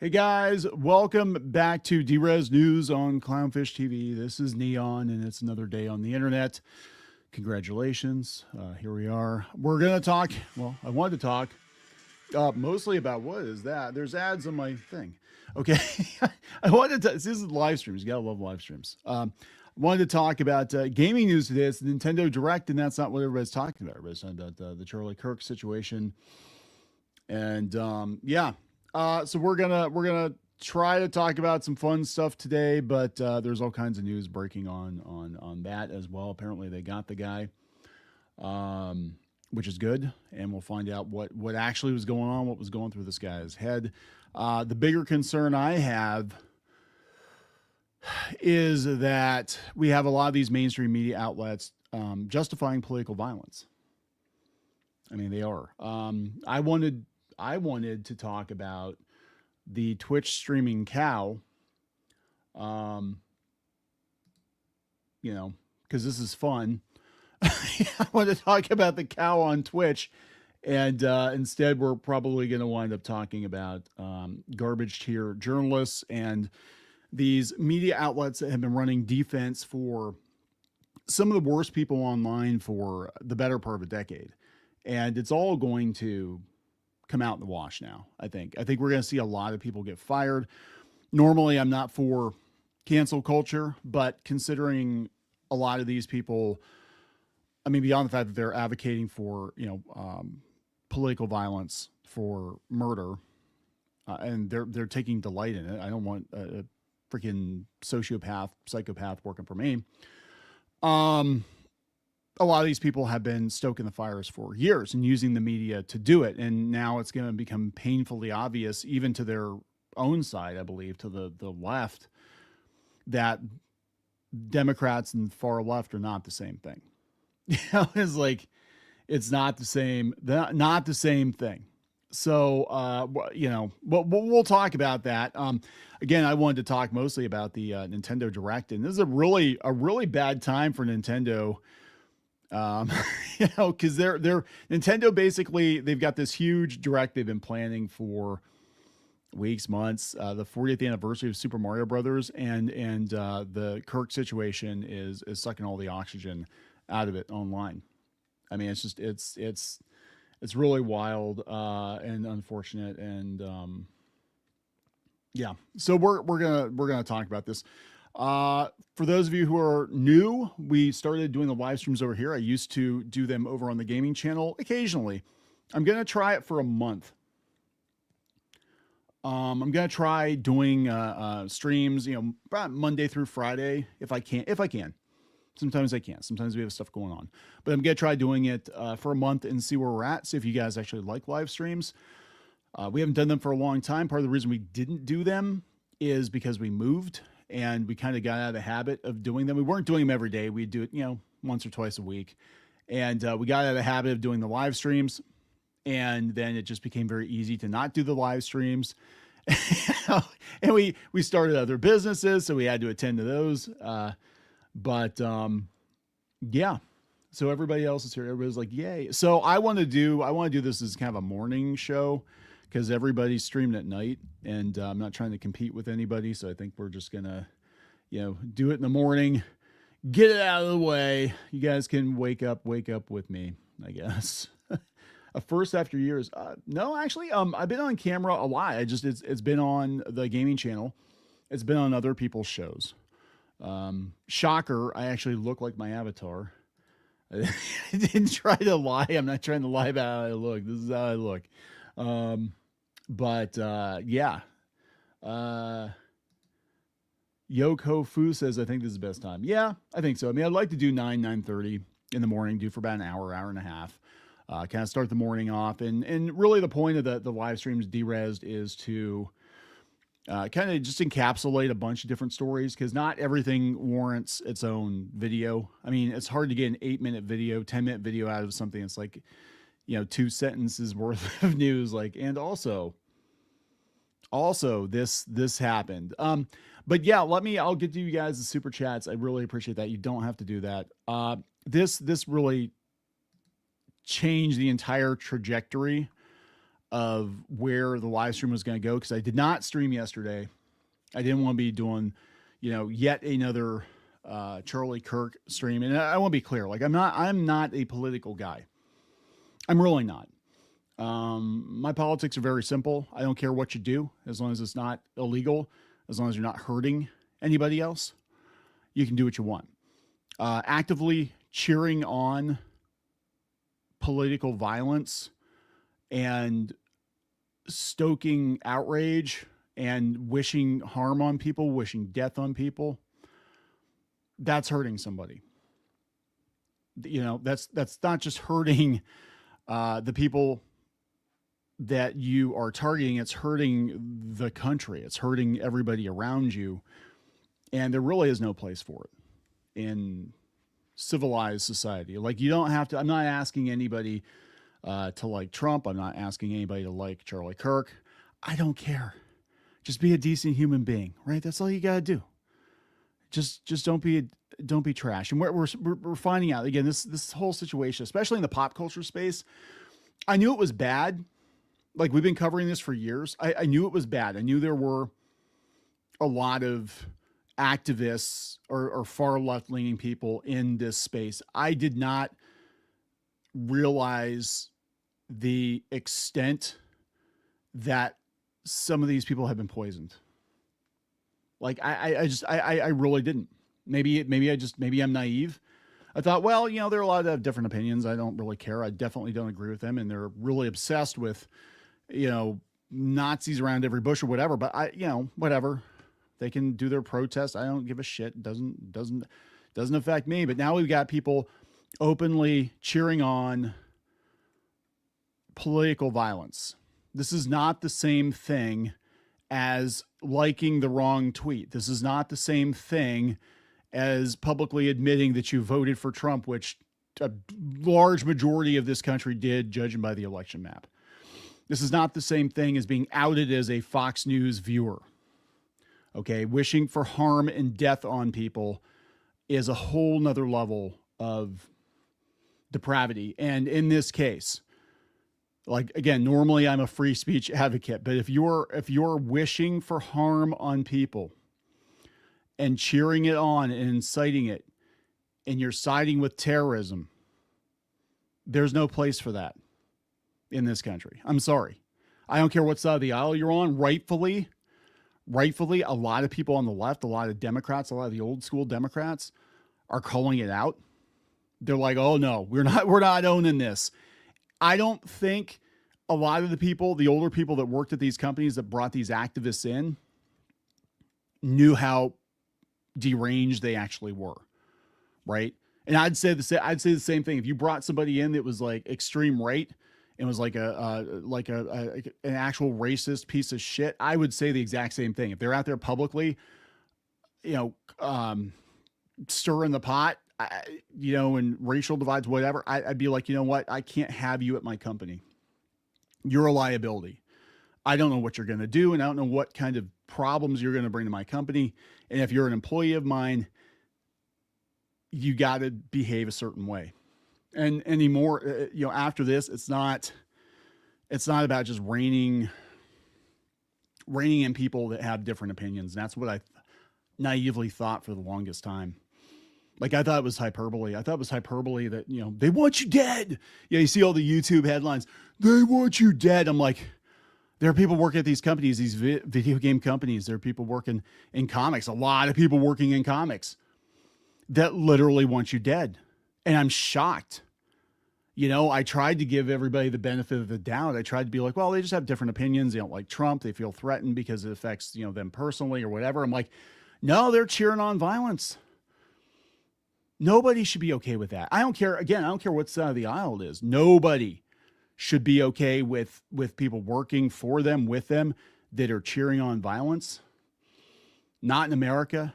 Hey guys, welcome back to DREZZED News on Clownfish TV. This is Kneon, and it's another day on the internet. Congratulations. Here we are. We're going to talk, well, I wanted to talk mostly about what is that? There's ads on my thing. Okay. I wanted to, this is live streams. You got to love live streams. I wanted to talk about gaming news today. It's the Nintendo Direct, and that's not what everybody's talking about. Everybody's talking about the Charlie Kirk situation. And yeah. So we're gonna try to talk about some fun stuff today, but there's all kinds of news breaking on that as well. Apparently they got the guy, which is good, and we'll find out what actually was going on, what was going through this guy's head. The bigger concern I have is that we have a lot of these mainstream media outlets justifying political violence. I mean, they are. I wanted to talk about the Twitch streaming cow, you know, because this is fun. I want to talk about the cow on Twitch, and instead we're probably going to wind up talking about garbage tier journalists and these media outlets that have been running defense for some of the worst people online for the better part of a decade. And it's all going to come out in the wash now. I think we're going to see a lot of people get fired. Normally I'm not for cancel culture, but considering a lot of these people, I mean, beyond the fact that they're advocating for, political violence, for murder, and they're taking delight in it. I don't want a freaking psychopath working for me. A lot of these people have been stoking the fires for years and using the media to do it. And now it's going to become painfully obvious, even to their own side, I believe, to the left, that Democrats and far left are not the same thing. It's like, it's not the same thing. So, we'll talk about that. Again, I wanted to talk mostly about the Nintendo Direct, and this is a really bad time for Nintendo. Because they're Nintendo, basically they've got this huge direct they've been planning for weeks, months. The 40th anniversary of Super Mario Brothers, and the Kirk situation is sucking all the oxygen out of it online. I mean, it's just it's really wild and unfortunate, and yeah. So we're gonna talk about this. For those of you who are new, we started doing the live streams over here. I used to do them over on the gaming channel occasionally. I'm going to try it for a month. I'm going to try doing streams, Monday through Friday if I can. Sometimes I can't. Sometimes we have stuff going on. But I'm going to try doing it for a month and see where we're at. See if you guys actually like live streams. We haven't done them for a long time. Part of the reason we didn't do them is because we moved. And we kind of got out of the habit of doing them. We weren't doing them every day. We'd do it, once or twice a week. And we got out of the habit of doing the live streams. And then it just became very easy to not do the live streams. And we started other businesses, so we had to attend to those. Yeah. So everybody else is here. Everybody's like, yay. So I want to do this as kind of a morning show, because everybody's streaming at night, and I'm not trying to compete with anybody. So I think we're just going to, do it in the morning, get it out of the way. You guys can wake up with me, I guess. A first after years. No, actually, I've been on camera a lot. It's been on the gaming channel. It's been on other people's shows. Shocker. I actually look like my avatar. I didn't try to lie. I'm not trying to lie about how I look. This is how I look. Yeah. Yoko Fu says, I think this is the best time. Yeah, I think so. I mean, I'd like to do 9:30 in the morning, do for about an hour and a half. Kind of start the morning off. And really the point of the live streams, DREZZED, is to kind of just encapsulate a bunch of different stories, because not everything warrants its own video. I mean, it's hard to get an 8-minute video, 10-minute video out of something. It's like, 2 sentences worth of news, like, and also this happened. But yeah, I'll get to you guys the super chats. I really appreciate that. You don't have to do that. This really changed the entire trajectory of where the live stream was going to go, because I did not stream yesterday. I didn't want to be doing, yet another Charlie Kirk stream. And I want to be clear, like I'm not a political guy. I'm really not. My politics are very simple. I don't care what you do, as long as it's not illegal, as long as you're not hurting anybody else. You can do what you want. Actively cheering on political violence and stoking outrage and wishing harm on people, wishing death on people, that's hurting somebody. That's not just hurting the people that you are targeting. It's hurting the country. It's hurting everybody around you. And there really is no place for it in civilized society. Like, you don't have to, I'm not asking anybody to like Trump. I'm not asking anybody to like Charlie Kirk. I don't care. Just be a decent human being, right? That's all you got to do. Just don't be trash. And we're finding out again, this whole situation, especially in the pop culture space. I knew it was bad. Like, we've been covering this for years. I knew it was bad. I knew there were a lot of activists or far left leaning people in this space. I did not realize the extent that some of these people have been poisoned. Like, I really didn't. Maybe I'm naive. I thought, well, they're allowed to have different opinions. I don't really care. I definitely don't agree with them. And they're really obsessed with, Nazis around every bush or whatever. But whatever. They can do their protest. I don't give a shit. It doesn't affect me. But now we've got people openly cheering on political violence. This is not the same thing as liking the wrong tweet. This is not the same thing as publicly admitting that you voted for Trump, which a large majority of this country did, judging by the election map. This is not the same thing as being outed as a Fox News viewer. Okay, wishing for harm and death on people is a whole nother level of depravity. And in this case, like, again, normally I'm a free speech advocate, but if you're wishing for harm on people and cheering it on and inciting it, and you're siding with terrorism, there's no place for that in this country. I'm sorry. I don't care what side of the aisle you're on. Rightfully, a lot of people on the left, a lot of Democrats, a lot of the old school Democrats are calling it out. They're like, oh no, we're not owning this. I don't think a lot of the people, the older people that worked at these companies that brought these activists in, knew how deranged they actually were, right? And I'd say the same thing. If you brought somebody in that was like extreme right and was like an actual racist piece of shit, I would say the exact same thing. If they're out there publicly, stirring the pot, and racial divides, whatever, I'd be like, you know what? I can't have you at my company. You're a liability. I don't know what you're going to do, and I don't know what kind of problems you're going to bring to my company. And if you're an employee of mine, you got to behave a certain way. And anymore, after this, it's not about just reining in people that have different opinions. And that's what I naively thought for the longest time. Like, I thought it was hyperbole. I thought it was hyperbole that, they want you dead. You see all the YouTube headlines, they want you dead. I'm like, there are people working at these companies, these video game companies. There are people working in comics, a lot of people working in comics that literally want you dead. And I'm shocked. I tried to give everybody the benefit of the doubt. I tried to be like, well, they just have different opinions. They don't like Trump. They feel threatened because it affects, them personally or whatever. I'm like, no, they're cheering on violence. Nobody should be okay with that. I don't care. Again, I don't care what side of the aisle it is. Nobody should be okay with people working for them, with them, that are cheering on violence. Not in America.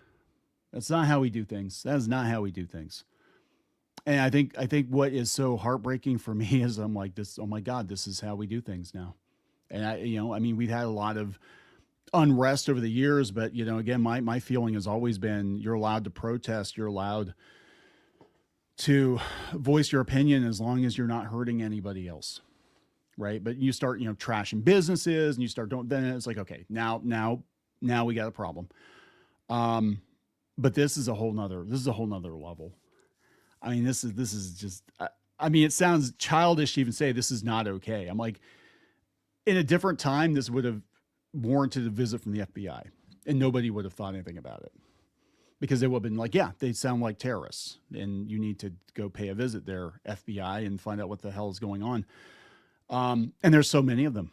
That's not how we do things. That is not how we do things. And I think what is so heartbreaking for me is I'm like, this, oh my God, this is how we do things now. And we've had a lot of unrest over the years, but again, my feeling has always been, you're allowed to protest. You're allowed to voice your opinion as long as you're not hurting anybody else. right? But you start, trashing businesses and you start doing, then it's like, okay, now we got a problem. But this is a whole nother level. I mean, this is just, I mean, it sounds childish to even say this is not okay. I'm like, in a different time, this would have warranted a visit from the FBI and nobody would have thought anything about it because they would have been like, yeah, they sound like terrorists and you need to go pay a visit there, FBI, and find out what the hell is going on. And there's so many of them.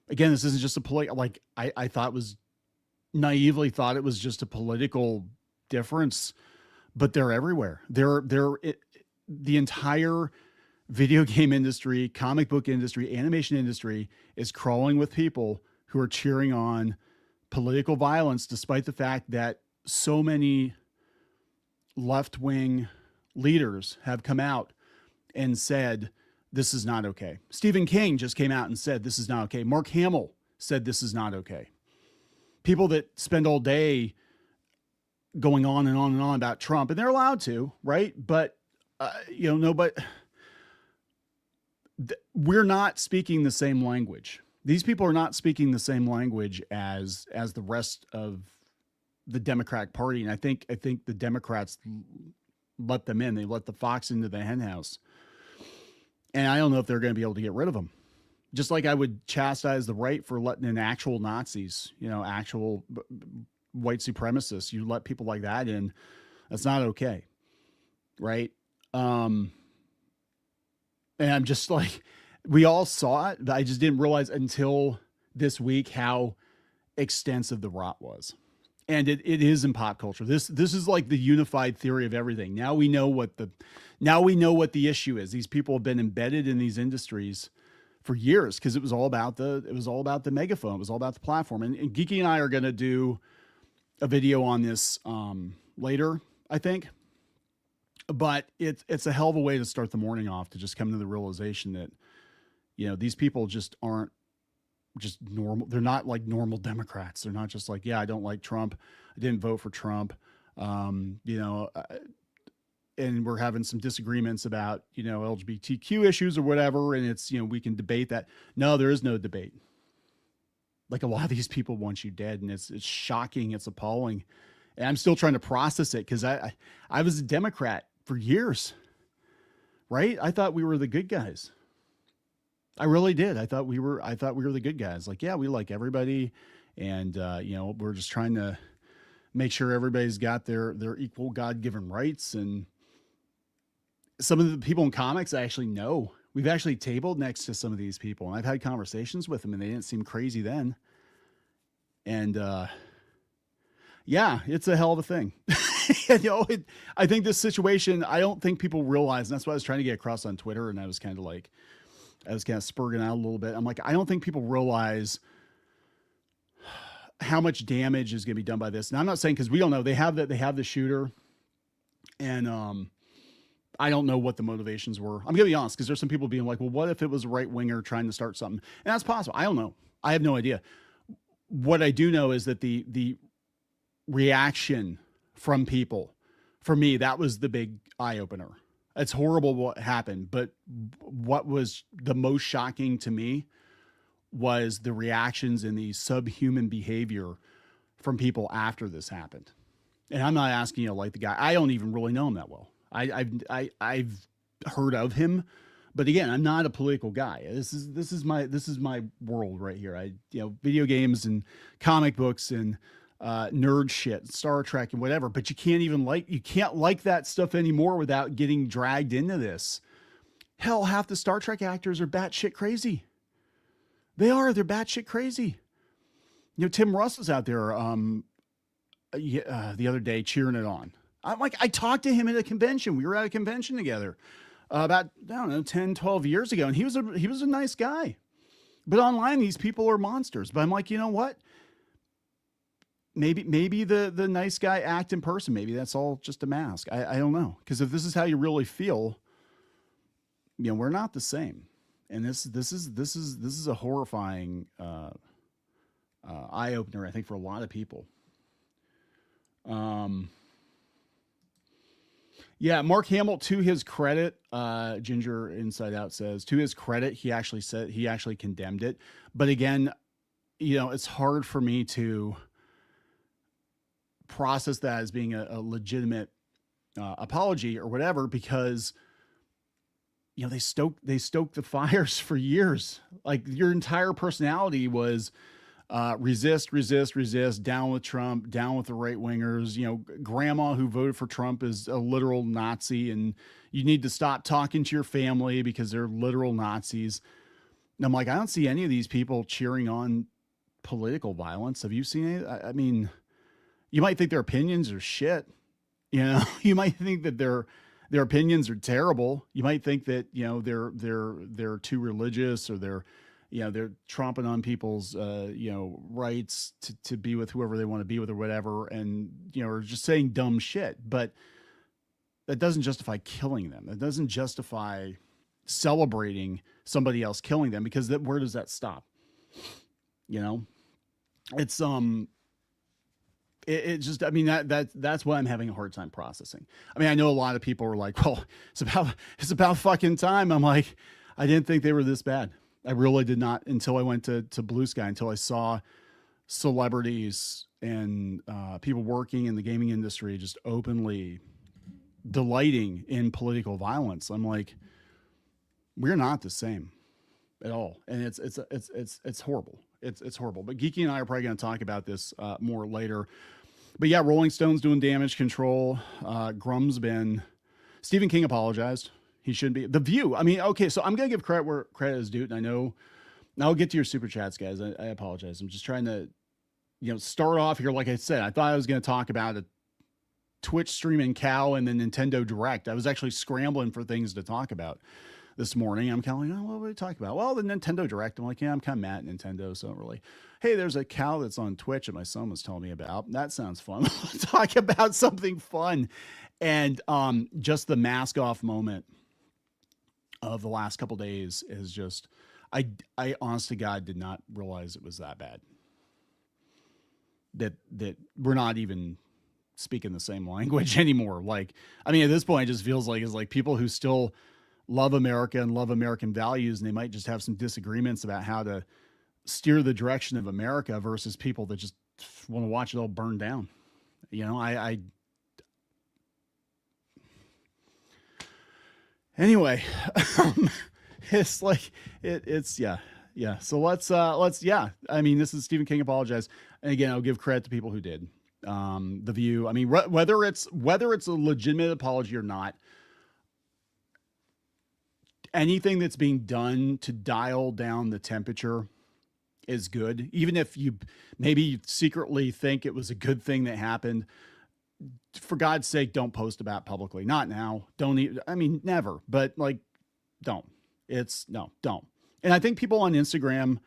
Again, this isn't just a like I thought naively thought it was just a political difference, but they're everywhere. The entire video game industry, comic book industry, animation industry is crawling with people who are cheering on political violence, despite the fact that so many left-wing leaders have come out and said, this is not okay. Stephen King just came out and said, this is not okay. Mark Hamill said, this is not okay. People that spend all day going on and on and on about Trump, and they're allowed to, right? But, we're not speaking the same language. These people are not speaking the same language as the rest of the Democratic Party. And I think the Democrats let them in. They let the fox into the hen house. And I don't know if they're going to be able to get rid of them. Just like I would chastise the right for letting in actual Nazis, actual white supremacists. You let people like that in, that's not okay. Right. And I'm just like, we all saw it, but I just didn't realize until this week how extensive the rot was. And it is in pop culture. This is like the unified theory of everything. Now we know what the issue is. These people have been embedded in these industries for years because it was all about the megaphone. It was all about the platform. And Geeky and I are going to do a video on this later, I think. But it's a hell of a way to start the morning off, to just come to the realization that, these people just aren't just normal. They're not like normal Democrats. They're not just like, yeah, I don't like Trump. I didn't vote for Trump. And we're having some disagreements about, LGBTQ issues or whatever. And it's, we can debate that. No, there is no debate. Like, a lot of these people want you dead, and it's shocking. It's appalling. And I'm still trying to process it because I was a Democrat for years, right? I thought we were the good guys. I really did. I thought we were the good guys. Like, yeah, we like everybody. And, we're just trying to make sure everybody's got their equal God-given rights. And some of the people in comics I actually know. We've actually tabled next to some of these people, and I've had conversations with them, and they didn't seem crazy then. And, yeah, it's a hell of a thing. I think this situation, I don't think people realize, and that's what I was trying to get across on Twitter. And I was kind of spurring out a little bit. I'm like, I don't think people realize how much damage is going to be done by this. And I'm not saying, because we don't know, they have the shooter, and I don't know what the motivations were. I'm gonna be honest, because there's some people being like, well, what if it was a right winger trying to start something? And that's possible. I don't know. I have no idea. What I do know is that the reaction from people, for me, that was the big eye opener. It's horrible what happened, but what was the most shocking to me was the reactions and the subhuman behavior from people after this happened. And I'm not asking you to like the guy. I don't even really know him that well. I've heard of him, but again, I'm not a political guy. This is my world right here. Video games and comic books and nerd shit, Star Trek and whatever, but you can't like that stuff anymore without getting dragged into this. Hell, half the Star Trek actors are batshit crazy. They're batshit crazy. Tim Russ was out there the other day cheering it on. I talked to him at a convention. We were at a convention together about, 10, 12 years ago. And he was a nice guy, but online, these people are monsters. But I'm like, you know what? Maybe the nice guy act in person. Maybe that's all just a mask. I don't know. Because if this is how you really feel, we're not the same. And this is a horrifying eye opener, I think, for a lot of people. Yeah, Mark Hamill, to his credit, Ginger Inside Out says, to his credit, he actually condemned it. But again, it's hard for me to process that as being a legitimate apology or whatever, because they stoked the fires for years. Like your entire personality was resist, resist, resist, down with Trump, down with the right wingers. Grandma who voted for Trump is a literal Nazi, and you need to stop talking to your family because they're literal Nazis. And I'm like, I don't see any of these people cheering on political violence. Have you seen it? I mean, you might think their opinions are shit. You might think that their opinions are terrible. You might think that they're too religious, or they're tromping on people's rights to be with whoever they want to be with or whatever, and or just saying dumb shit. But that doesn't justify killing them. That doesn't justify celebrating somebody else killing them, because where does that stop? It's it just, I mean, that's what I'm having a hard time processing. I mean, I know a lot of people are like, well, it's about fucking time. I'm like, I didn't think they were this bad. I really did not, until I went to Blue Sky, until I saw celebrities and people working in the gaming industry just openly delighting in political violence. I'm like, we're not the same at all, and it's horrible. It's horrible. But Geeky and I are probably going to talk about this more later. But yeah, Rolling Stone's doing damage control. Grum's been. Stephen King apologized. He shouldn't be. The View. I mean, okay, so I'm going to give credit where credit is due. And I know. Now I'll get to your super chats, guys. I apologize. I'm just trying to, start off here. Like I said, I thought I was going to talk about a Twitch streaming cow and the Nintendo Direct. I was actually scrambling for things to talk about this morning. I'm kind of like, oh, what are we talking about? Well, the Nintendo Direct. I'm like, yeah, I'm kind of mad at Nintendo, so I don't really. Hey, there's a cow that's on Twitch that my son was telling me about. That sounds fun. Talk about something fun. And just the mask off moment of the last couple days is just, I honest to God did not realize it was that bad. That we're not even speaking the same language anymore. Like, I mean, at this point, it just feels like it's like people who still love America and love American values, and they might just have some disagreements about how to steer the direction of America versus people that just want to watch it all burn down. Anyway, it's like, it's, yeah. So let's, yeah. I mean, this is Stephen King apologize. And again, I'll give credit to people who did. The View. I mean, whether it's a legitimate apology or not, anything that's being done to dial down the temperature is good. Even if you maybe secretly think it was a good thing that happened, for God's sake, don't post about it publicly. Not now. Don't even, I mean, never, but like, don't. Don't. And I think people on Instagram,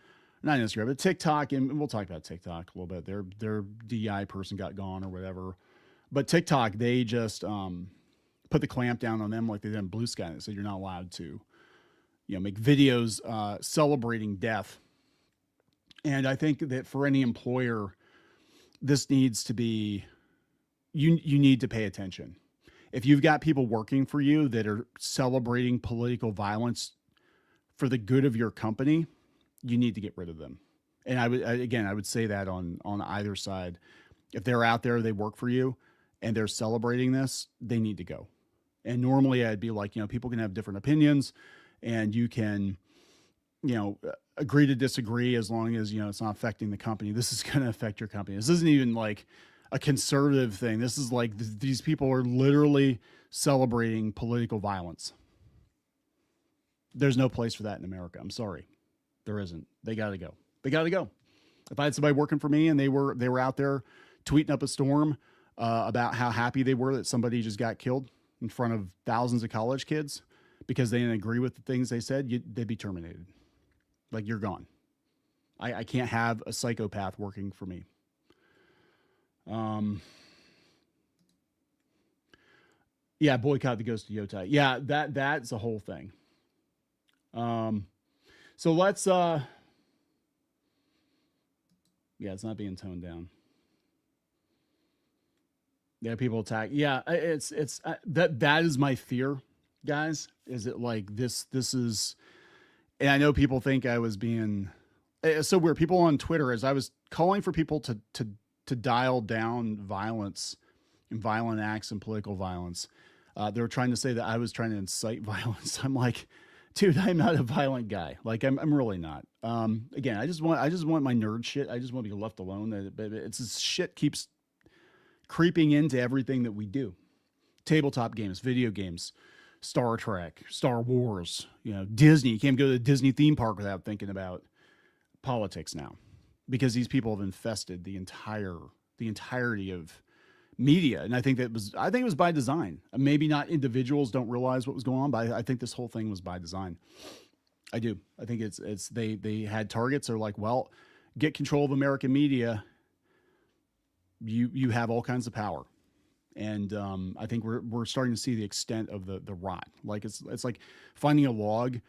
not Instagram, but TikTok, and we'll talk about TikTok a little bit. Their DEI person got gone or whatever. But TikTok, they just put the clamp down on them like they did in Blue Sky. They said you're not allowed to, make videos celebrating death. And I think that for any employer, this needs to be, you need to pay attention. If you've got people working for you that are celebrating political violence for the good of your company, you need to get rid of them. And I would say that on either side. If they're out there, they work for you and they're celebrating this, they need to go. And normally I'd be like, people can have different opinions and you can, agree to disagree as long as, it's not affecting the company. This is going to affect your company. This isn't even like a conservative thing. This is like these people are literally celebrating political violence. There's no place for that in America. I'm sorry. There isn't. They got to go. If I had somebody working for me and they were out there tweeting up a storm about how happy they were that somebody just got killed in front of thousands of college kids because they didn't agree with the things they said, they'd be terminated. Like, you're gone. I can't have a psychopath working for me. Yeah, boycott the Ghost of Yotai. Yeah, that's a whole thing. So let's yeah, it's not being toned down. Yeah, people attack. Yeah, it's that is my fear, guys. Is it like this is, and I know people think I was being so weird. People on Twitter, as I was calling for people to dial down violence and violent acts and political violence, they were trying to say that I was trying to incite violence. I'm like, dude, I'm not a violent guy. Like I'm really not. Again, I just want my nerd shit. I just want to be left alone. But it's this shit keeps creeping into everything that we do. Tabletop games, video games, Star Trek, Star Wars, Disney. You can't go to the Disney theme park without thinking about politics now, because these people have infested the entirety of media. And I think it was by design. Maybe not individuals don't realize what was going on, but I think this whole thing was by design. I do. I think it's they had targets. They're like, well, get control of American media. You have all kinds of power. And I think we're starting to see the extent of the rot. Like it's like finding a log,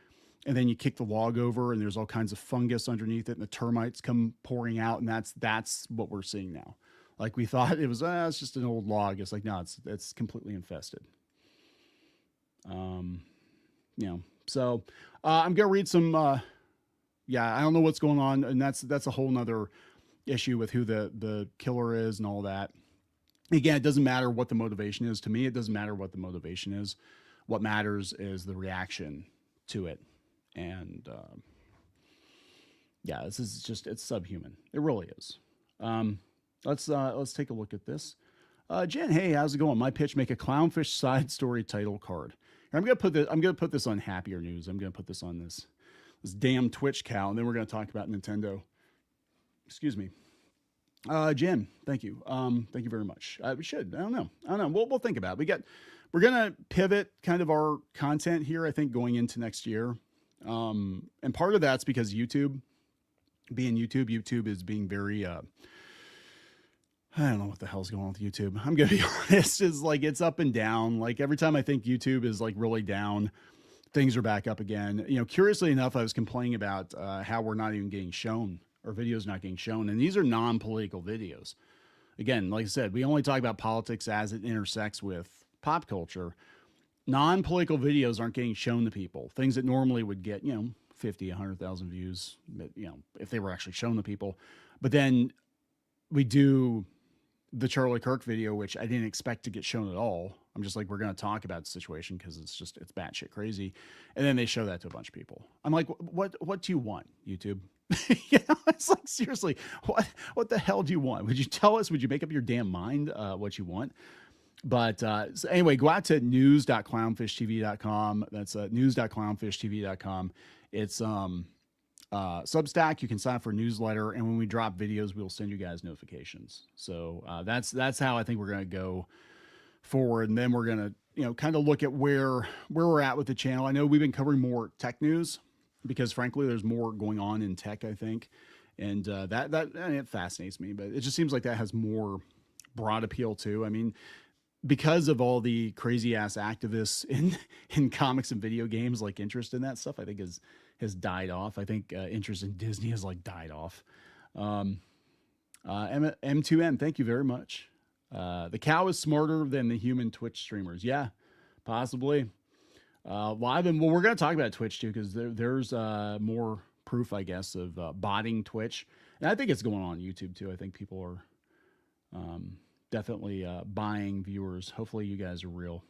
and then you kick the log over, and there's all kinds of fungus underneath it, and the termites come pouring out, and that's what we're seeing now. Like we thought it was, it's just an old log. It's like, no, it's completely infested. So I'm gonna read some. Yeah, I don't know what's going on, and that's a whole nother issue with who the killer is and all that. Again, it doesn't matter what the motivation is. To me, it doesn't matter what the motivation is. What matters is the reaction to it. And yeah, this is just, it's subhuman. It really is. Let's take a look at this. Jen, hey, how's it going? My pitch: make a clownfish side story title card. I'm gonna put this on happier news. I'm gonna put this on this damn Twitch cow, and then we're gonna talk about Nintendo. Excuse me. Jen, thank you. Thank you very much. We should. I don't know. We'll think about it. We're going to pivot kind of our content here, I think, going into next year. And part of that's because YouTube is being very, I don't know what the hell's going on with YouTube. I'm going to be honest. Is like, it's up and down. Like every time I think YouTube is like really down, things are back up again. Curiously enough, I was complaining about how we're not even getting shown, or videos not getting shown. And these are non-political videos. Again, like I said, we only talk about politics as it intersects with pop culture. Non-political videos aren't getting shown to people. Things that normally would get, 50, 100,000 views, if they were actually shown to people. But then we do the Charlie Kirk video, which I didn't expect to get shown at all. I'm just like, we're going to talk about the situation because it's batshit crazy. And then they show that to a bunch of people. I'm like, what do you want, YouTube? It's like, seriously, what the hell do you want? Would you tell us? Would you make up your damn mind what you want? But so anyway, go out to news.clownfishtv.com. That's news.clownfishtv.com. It's Substack. You can sign up for a newsletter, and when we drop videos, we'll send you guys notifications. So that's how I think we're going to go forward. And then we're going to kind of look at where we're at with the channel. I know we've been covering more tech news, because frankly, there's more going on in tech, I think. And it fascinates me, but it just seems like that has more broad appeal too. I mean, because of all the crazy ass activists in comics and video games, like interest in that stuff, I think has died off. I think interest in Disney has like died off. M2N, thank you very much. The cow is smarter than the human Twitch streamers. Yeah, possibly. We're going to talk about Twitch too, because there's more proof, I guess, of botting Twitch, and I think it's going on YouTube too. I think people are definitely buying viewers. Hopefully, you guys are real.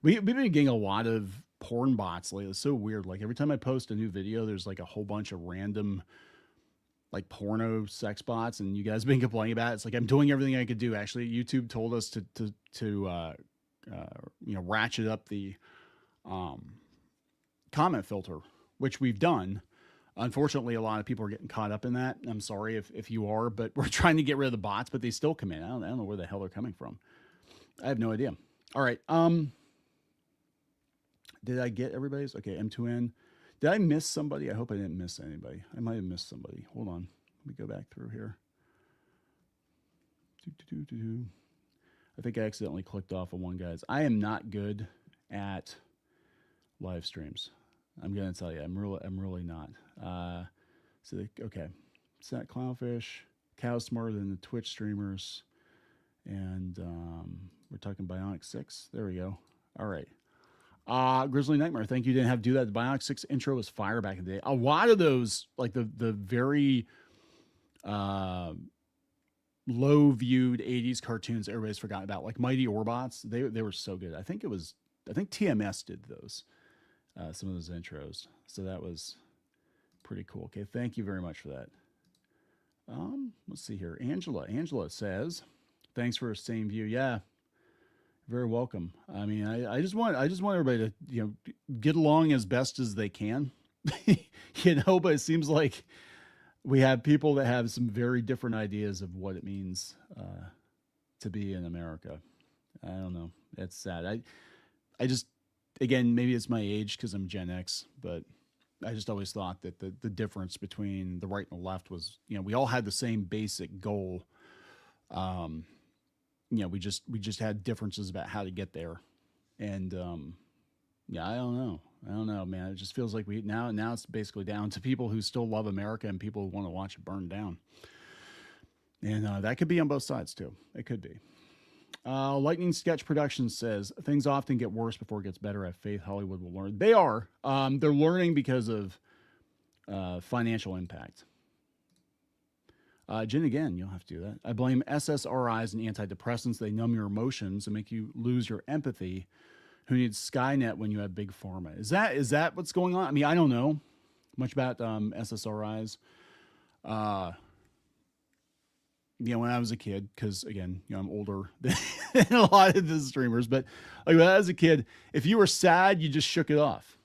We've been getting a lot of porn bots lately. It's so weird. Like every time I post a new video, there's like a whole bunch of random like porno sex bots, and you guys have been complaining about it. It's like, I'm doing everything I could do. Actually, YouTube told us to ratchet up the comment filter, which we've done. Unfortunately, a lot of people are getting caught up in that. I'm sorry if you are, but we're trying to get rid of the bots, but they still come in. I don't know where the hell they're coming from. I have no idea. All right. Did I get everybody's? Okay, M2N. Did I miss somebody? I hope I didn't miss anybody. I might have missed somebody. Hold on. Let me go back through here. I think I accidentally clicked off of one, guys. I am not good at live streams. I'm gonna tell you, I'm really not. Okay, it's that clownfish, cow smarter than the Twitch streamers, and We're talking Bionic 6. There we go. All right. Grizzly Nightmare, thank you. Didn't have to do that. The Bionic 6 intro was fire back in the day. A lot of those, like the very low viewed 80s cartoons everybody's forgotten about, like Mighty Orbots, they were so good. I think TMS did those, some of those intros. So that was pretty cool. Okay, thank you very much for that. Let's see here. Angela says, thanks for a same view. Yeah, very welcome. I mean, I just want everybody to, get along as best as they can. But it seems like we have people that have some very different ideas of what it means to be in America. I don't know. It's sad. I just, again, maybe it's my age because I'm Gen X, but I just always thought that the difference between the right and the left was, we all had the same basic goal. We just had differences about how to get there. And I don't know, man. It just feels like now it's basically down to people who still love America and people who want to watch it burn down. And that could be on both sides too. It could be. Lightning Sketch Productions says, things often get worse before it gets better. I have faith Hollywood will learn. They are. They're learning because of financial impact. Jen, again, you'll have to do that. I blame SSRIs and antidepressants. They numb your emotions and make you lose your empathy. Who needs Skynet when you have big pharma? Is that what's going on? I mean, I don't know much about SSRIs. When I was a kid, because again, I'm older than a lot of the streamers, but like when I was a kid, if you were sad, you just shook it off.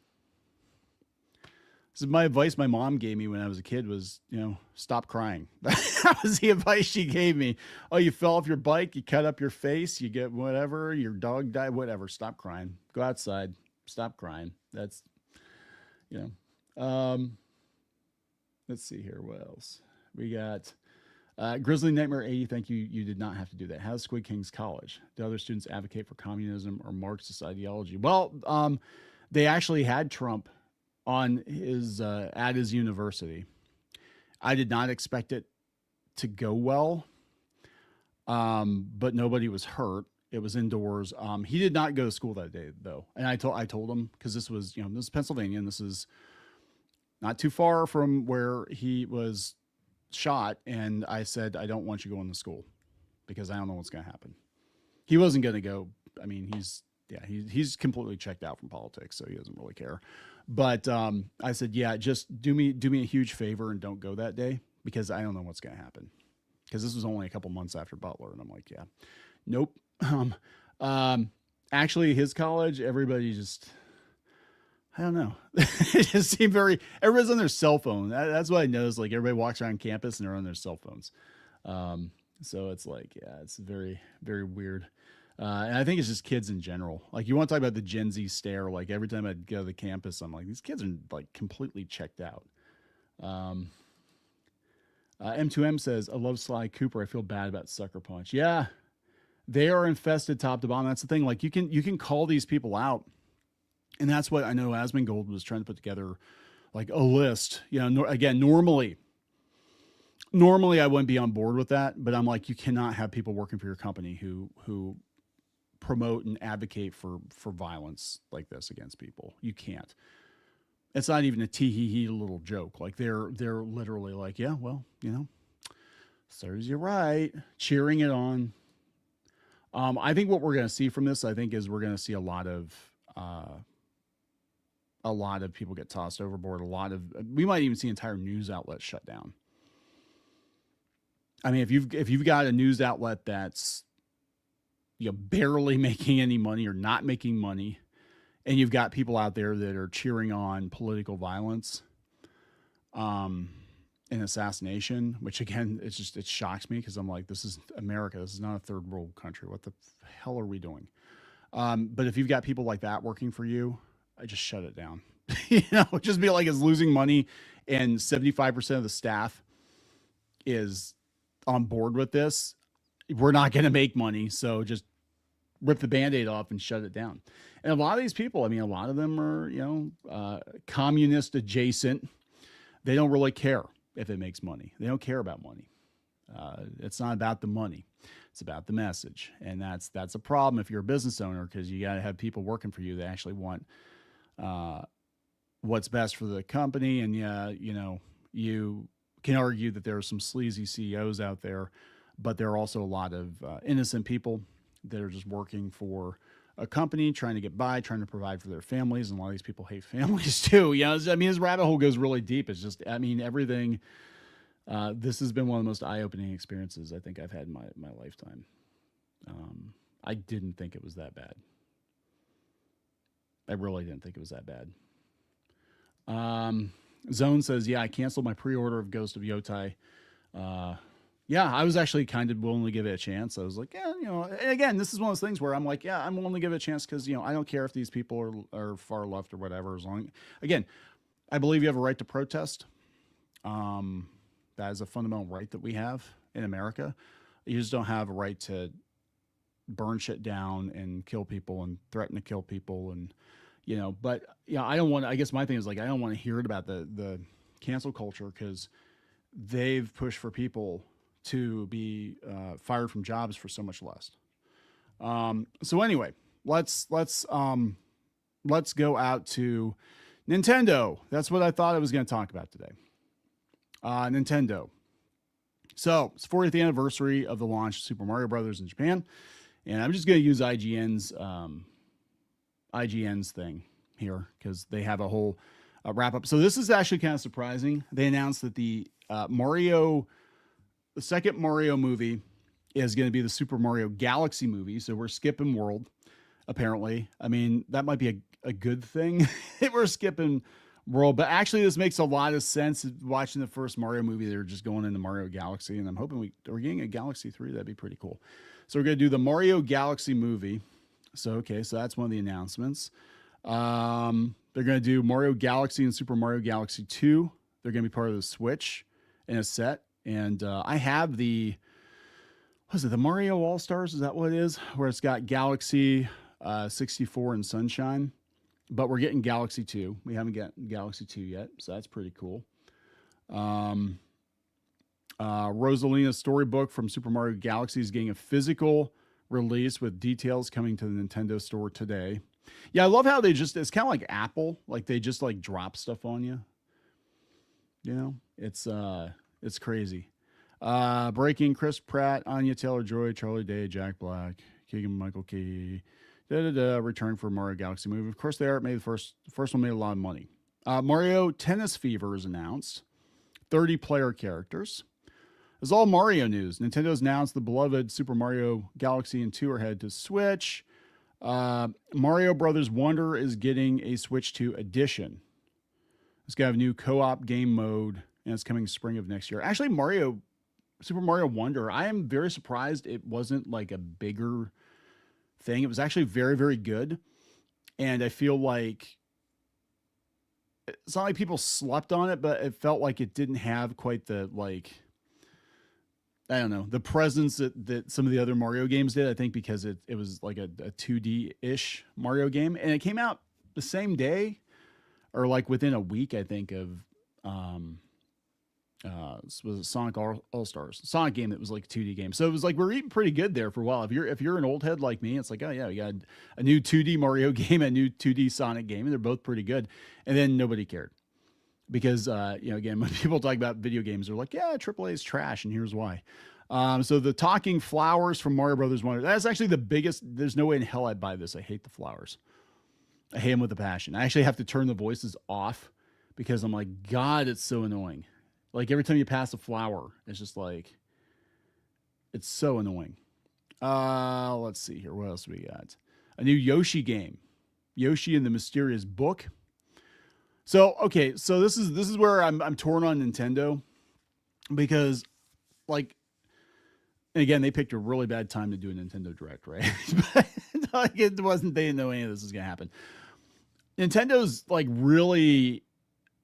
So my advice my mom gave me when I was a kid was, stop crying. That was the advice she gave me. Oh, you fell off your bike, you cut up your face, you get whatever, your dog died, whatever. Stop crying. Go outside. Stop crying. That's, let's see here. What else? We got Grizzly Nightmare 80, thank you. You did not have to do that. How's Squid King's college? Do other students advocate for communism or Marxist ideology? Well, they actually had Trump on his at his university. I did not expect it to go well, but nobody was hurt. It was indoors. He did not go to school that day though, and I told him, because this was this is Pennsylvania, and this is not too far from where he was shot, and I said, I don't want you going to school because I don't know what's going to happen. He wasn't going to go. I mean, he's completely checked out from politics, so he doesn't really care. But I said, just do me a huge favor and don't go that day because I don't know what's going to happen. Because this was only a couple months after Butler, and I'm like, nope. Actually, his college, everybody just, I don't know. It just seemed everybody's on their cell phone. That's what I noticed. Like everybody walks around campus and they're on their cell phones. So it's like, it's very, very weird. And I think it's just kids in general. Like you want to talk about the Gen Z stare. Like every time I'd go to the campus, I'm like, these kids are like completely checked out. M2M says, I love Sly Cooper. I feel bad about Sucker Punch. Yeah, they are infested top to bottom. That's the thing. Like you can call these people out. And that's what I know Asmongold was trying to put together, like a list. Again, normally I wouldn't be on board with that, but I'm like, you cannot have people working for your company who promote and advocate for violence like this against people. You can't. It's not even a tee-hee-hee little joke. Like they're literally like, yeah, well, serves you right, cheering it on. I think what we're going to see from this, is we're going to see a lot of people get tossed overboard. We might even see entire news outlets shut down. I mean, if you've got a news outlet that's barely making any money or not making money, and you've got people out there that are cheering on political violence, and assassination, which again, it shocks me because I'm like, this is America. This is not a third world country. What the hell are we doing? But if you've got people like that working for you, I just shut it down. Just be like, it's losing money, and 75% of the staff is on board with this. We're not going to make money, so just rip the Band-Aid off and shut it down. And a lot of these people, a lot of them are, communist adjacent. They don't really care if it makes money. They don't care about money. It's not about the money. It's about the message. And that's a problem if you're a business owner, because you got to have people working for you that actually want what's best for the company. And yeah, you know, you can argue that there are some sleazy CEOs out there, but there are also a lot of innocent people that are just working for a company, trying to get by, trying to provide for their families. And a lot of these people hate families too. You know, I mean, this rabbit hole goes really deep. It's just, I mean, everything. This has been one of the most eye-opening experiences I think I've had in my lifetime. I didn't think it was that bad. I really didn't think it was that bad. Zone says, yeah, I canceled my pre-order of Ghost of Yotai. Yeah, I was actually kind of willing to give it a chance. I was like, yeah, you know, and again, this is one of those things where I'm like, yeah, I'm willing to give it a chance because, you know, I don't care if these people are far left or whatever. As long, again, I believe you have a right to protest. That is a fundamental right that we have in America. You just don't have a right to burn shit down and kill people and threaten to kill people. And, you know, but yeah, I don't want, I guess my thing is like, I don't want to hear it about the cancel culture, because they've pushed for people to be fired from jobs for so much less. So anyway, let's go out to Nintendo. That's what I thought I was going to talk about today. Nintendo. So it's 40th anniversary of the launch of Super Mario Brothers in Japan, and I'm just going to use IGN's thing here because they have a whole wrap up. So this is actually kind of surprising. They announced that the second Mario movie is going to be the Super Mario Galaxy movie. So we're skipping World, apparently. I mean, that might be a good thing. We're skipping World, but actually this makes a lot of sense. Watching the first Mario movie, they're just going into Mario Galaxy, and I'm hoping we're getting a Galaxy 3. That'd be pretty cool. So we're going to do the Mario Galaxy movie. So, okay, so that's one of the announcements. They're going to do Mario Galaxy and Super Mario Galaxy 2. They're going to be part of the Switch in a set. And I have the Mario All-Stars? Is that what it is? Where it's got Galaxy 64 and Sunshine. But we're getting Galaxy 2. We haven't gotten Galaxy 2 yet, so that's pretty cool. Rosalina's storybook from Super Mario Galaxy is getting a physical release with details coming to the Nintendo store today. Yeah, I love how they just, it's kind of like Apple. Like they just like drop stuff on you. You know, it's crazy. Breaking: Chris Pratt, Anya Taylor-Joy, Charlie Day, Jack Black, Keegan-Michael Key, return for Mario Galaxy movie. Of course they are. Made the first one made a lot of money. Mario Tennis Fever is announced. 30 player characters. It's all Mario news. Nintendo's announced the beloved Super Mario Galaxy and 2 are headed to Switch. Mario Brothers Wonder is getting a Switch 2 edition. It's got a new co-op game mode, and it's coming spring of next year. Actually, Super Mario Wonder, I am very surprised it wasn't like a bigger thing. It was actually very, very good. And I feel like it's not like people slept on it, but it felt like it didn't have quite the, like, I don't know, the presence that some of the other Mario games did. I think because it was like a 2D-ish Mario game. And it came out the same day or like within a week, I think, of was it Sonic All-Stars, Sonic game that was like a 2D game. So it was like we're eating pretty good there for a while. If you're an old head like me, it's like, oh yeah, we got a new 2D Mario game, a new 2D Sonic game, and they're both pretty good. And then nobody cared because you know, again, when people talk about video games, they're like, yeah, AAA is trash, and here's why. So the talking flowers from Mario Brothers Wonder, that's actually the biggest. There's no way in hell I'd buy this. I hate the flowers. I hate them with a passion. I actually have to turn the voices off because I'm like, God, it's so annoying. Like every time you pass a flower, it's just like, it's so annoying. Let's see here. What else we got? A new Yoshi game, Yoshi and the Mysterious Book. So, okay. So this is where I'm torn on Nintendo because like, again, they picked a really bad time to do a Nintendo Direct, right? But like, it wasn't, they didn't know any of this was going to happen. Nintendo's like really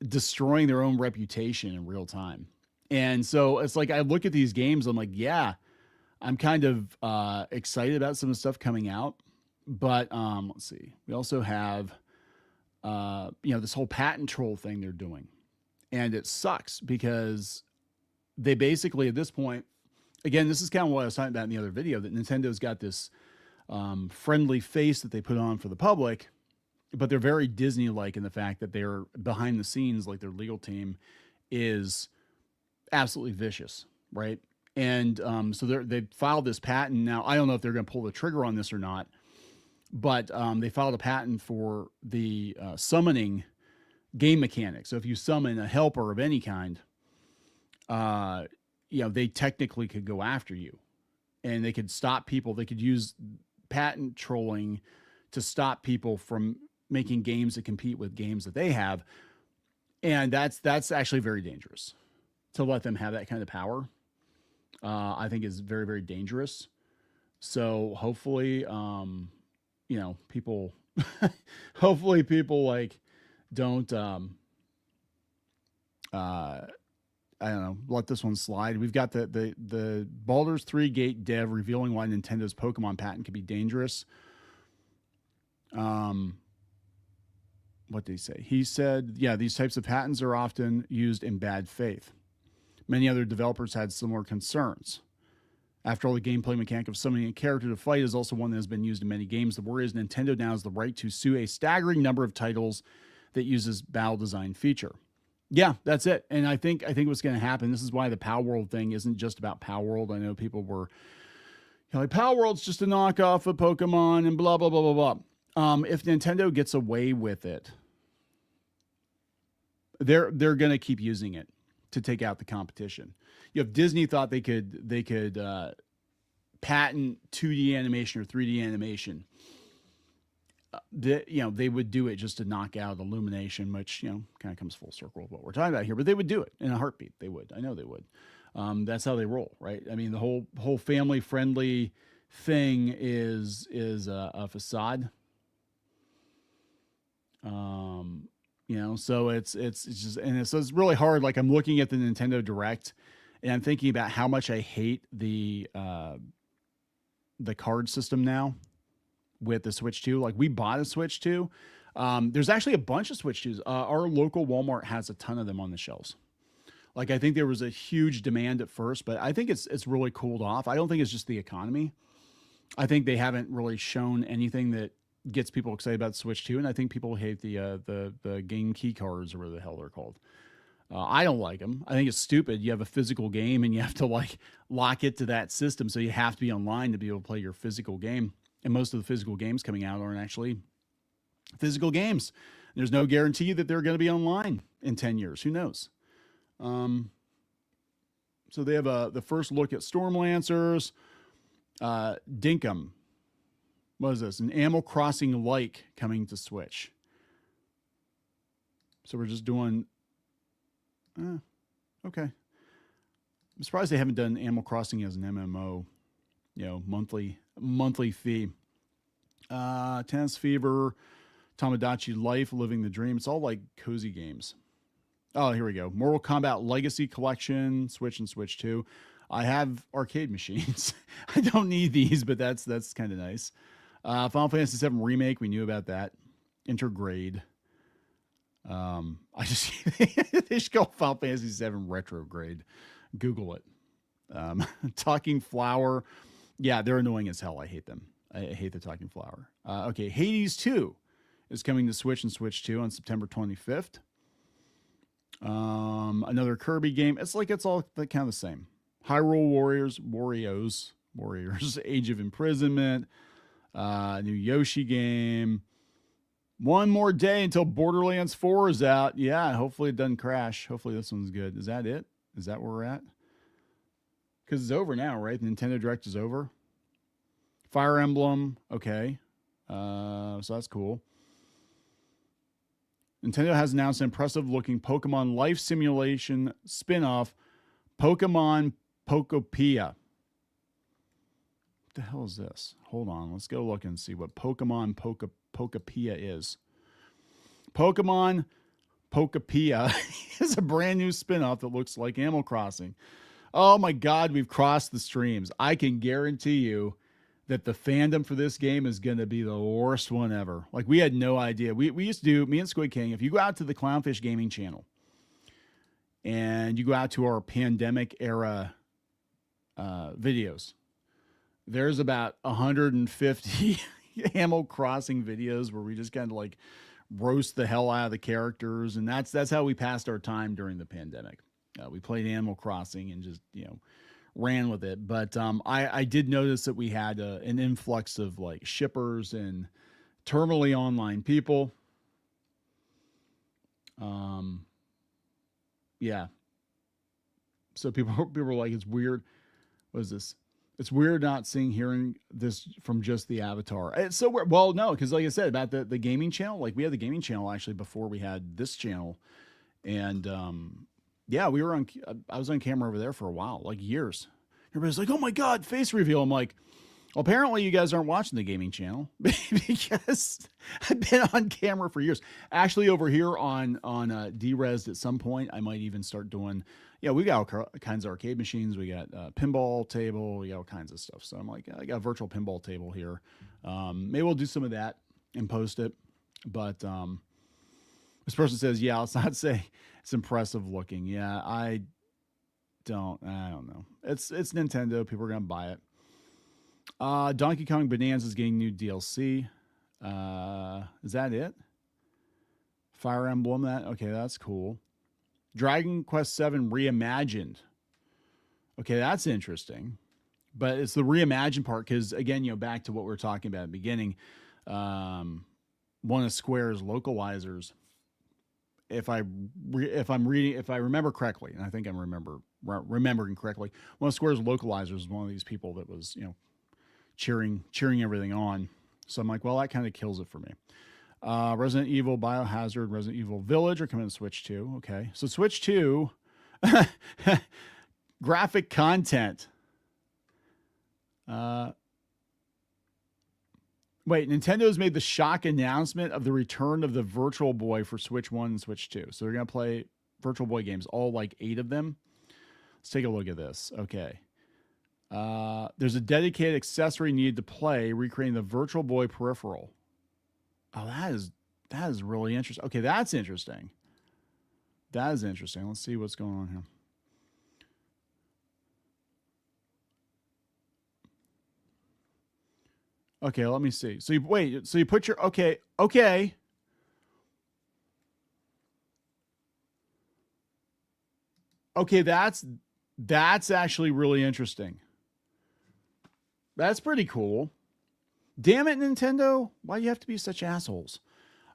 destroying their own reputation in real time. And so it's like, I look at these games, I'm like, yeah, I'm kind of excited about some of the stuff coming out, but let's see. We also have, you know, this whole patent troll thing they're doing, and it sucks because they basically, at this point, again, this is kind of what I was talking about in the other video, that Nintendo's got this friendly face that they put on for the public, but they're very Disney-like in the fact that they're behind the scenes, like their legal team is absolutely vicious, right? And so they filed this patent. Now, I don't know if they're going to pull the trigger on this or not, but they filed a patent for the summoning game mechanics. So if you summon a helper of any kind, they technically could go after you, and they could stop people. They could use patent trolling to stop people from making games that compete with games that they have. And that's actually very dangerous to let them have that kind of power. I think is very, very dangerous. So hopefully, people, hopefully people like don't, I don't know, let this one slide. We've got the Baldur's 3 Gate dev revealing why Nintendo's Pokemon patent could be dangerous. What did he say? He said, yeah, these types of patents are often used in bad faith. Many other developers had similar concerns. After all, the gameplay mechanic of summoning a character to fight is also one that has been used in many games. The worry is Nintendo now has the right to sue a staggering number of titles that uses battle design feature. Yeah, that's it. And I think what's going to happen, this is why the Power World thing isn't just about Power World. I know people were like, Power World's just a knockoff of Pokemon and blah, blah, blah, blah, blah. If Nintendo gets away with it, they're going to keep using it to take out the competition. If Disney thought they could patent 2D animation or 3D animation, they would do it just to knock out Illumination, which, kind of comes full circle with what we're talking about here, but they would do it in a heartbeat. They would. I know they would. That's how they roll, right? I mean, the whole family friendly thing is a facade. So it's just, and so it's really hard. Like, I'm looking at the Nintendo Direct and I'm thinking about how much I hate the card system now with the Switch 2. Like, we bought a Switch 2. There's actually a bunch of Switch 2s. Our local Walmart has a ton of them on the shelves. Like, I think there was a huge demand at first, but I think it's really cooled off. I don't think it's just the economy. I think they haven't really shown anything that gets people excited about the Switch 2, and I think people hate the game key cards, or whatever the hell they're called. I don't like them. I think it's stupid. You have a physical game and you have to lock it to that system, so you have to be online to be able to play your physical game. And most of the physical games coming out aren't actually physical games. There's no guarantee that they're going to be online in 10 years. Who knows? So they have the first look at Stormlancers, Dinkum. What is this? An Animal Crossing like coming to Switch. So we're just doing. Okay. I'm surprised they haven't done Animal Crossing as an MMO. Monthly fee. Tennis Fever, Tamagotchi Life, Living the Dream. It's all like cozy games. Oh, here we go. Mortal Kombat Legacy Collection, Switch and Switch 2. I have arcade machines. I don't need these, but that's kind of nice. Final Fantasy VII Remake, we knew about that. Intergrade. They should call Final Fantasy VII Retrograde. Google it. Talking Flower. Yeah, they're annoying as hell. I hate them. I hate the Talking Flower. Okay, Hades 2 is coming to Switch and Switch 2 on September 25th. Another Kirby game. It's all kind of the same. Hyrule Warriors, Age of Imprisonment, new Yoshi game. One more day until Borderlands 4 is out. Yeah, hopefully it doesn't crash. Hopefully this one's good. Is that it? Is that where we're at? Because it's over now, right? The Nintendo Direct is over. Fire Emblem, okay. So that's cool. Nintendo has announced an impressive-looking Pokemon life simulation spin-off, Pokemon Pokopia. What the hell is this? Hold on. Let's go look and see what Pokemon Pokopia is. Pokemon Pokopia is a brand new spin-off that looks like Animal Crossing. Oh my God, we've crossed the streams. I can guarantee you that the fandom for this game is going to be the worst one ever. Like, we had no idea. We used to do, me and Squid King, if you go out to the Clownfish Gaming channel and you go out to our pandemic era videos. There's about 150 Animal Crossing videos where we just kind of like roast the hell out of the characters, and that's how we passed our time during the pandemic. We played Animal Crossing and just ran with it. But I did notice that we had an influx of like shippers and terminally online people. Yeah. So people were like, it's weird. What is this? It's weird not hearing this from just the avatar. It's so weird. Well, no, because like I said about the gaming channel, like we had the gaming channel actually before we had this channel, and yeah, we were on. I was on camera over there for a while, like years. Everybody's like, "Oh my god, face reveal!" I'm like, well, apparently you guys aren't watching the gaming channel because I've been on camera for years. Actually, over here on DREZZED, at some point, I might even start doing. Yeah, we got all kinds of arcade machines. We got a pinball table. We got all kinds of stuff. So I'm like, I got a virtual pinball table here. Maybe we'll do some of that and post it. But this person says, yeah, let's not say it's impressive looking. Yeah, I don't know. It's Nintendo. People are gonna buy it. Donkey Kong Bonanza is getting new DLC. Is that it? Fire Emblem. Okay, that's cool. Dragon Quest VII Reimagined. Okay, that's interesting. But it's the reimagined part because, again, back to what we were talking about at the beginning, one of Square's localizers, if I remember correctly, and I think I'm remembering correctly, one of Square's localizers is one of these people that was, cheering everything on. So I'm like, well, that kind of kills it for me. Resident Evil, Biohazard, Resident Evil Village are coming to Switch 2. Okay. So Switch 2, graphic content. Wait, Nintendo's made the shock announcement of the return of the Virtual Boy for Switch 1 and Switch 2. So they're going to play Virtual Boy games, all like 8 of them. Let's take a look at this. Okay. There's a dedicated accessory needed to play, recreating the Virtual Boy peripheral. Oh, that is really interesting. Okay, that's interesting. That is interesting. Let's see what's going on here. Okay, let me see. So you put your okay. Okay, that's actually really interesting. That's pretty cool. Damn it, Nintendo. Why do you have to be such assholes?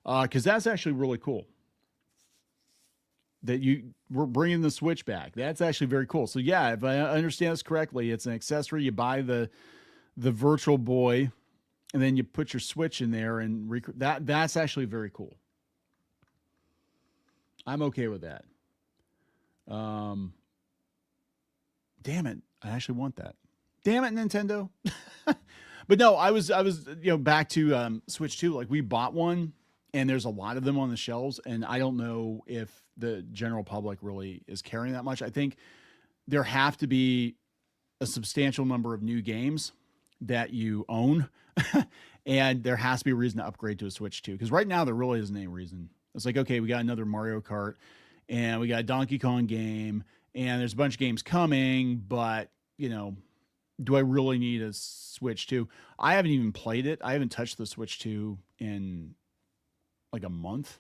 Because that's actually really cool. That we're bringing the Switch back. That's actually very cool. So yeah, if I understand this correctly, it's an accessory. You buy the Virtual Boy, and then you put your Switch in there, and that's actually very cool. I'm okay with that. Damn it, I actually want that. Damn it, Nintendo. But no, I was back to Switch 2. Like we bought one, and there's a lot of them on the shelves, and I don't know if the general public really is carrying that much. I think there have to be a substantial number of new games that you own, and there has to be a reason to upgrade to a Switch 2. Because right now there really isn't any reason. It's like, okay, we got another Mario Kart, and we got a Donkey Kong game, and there's a bunch of games coming, but do I really need a Switch 2? I haven't even played it. I haven't touched the Switch 2 in like a month.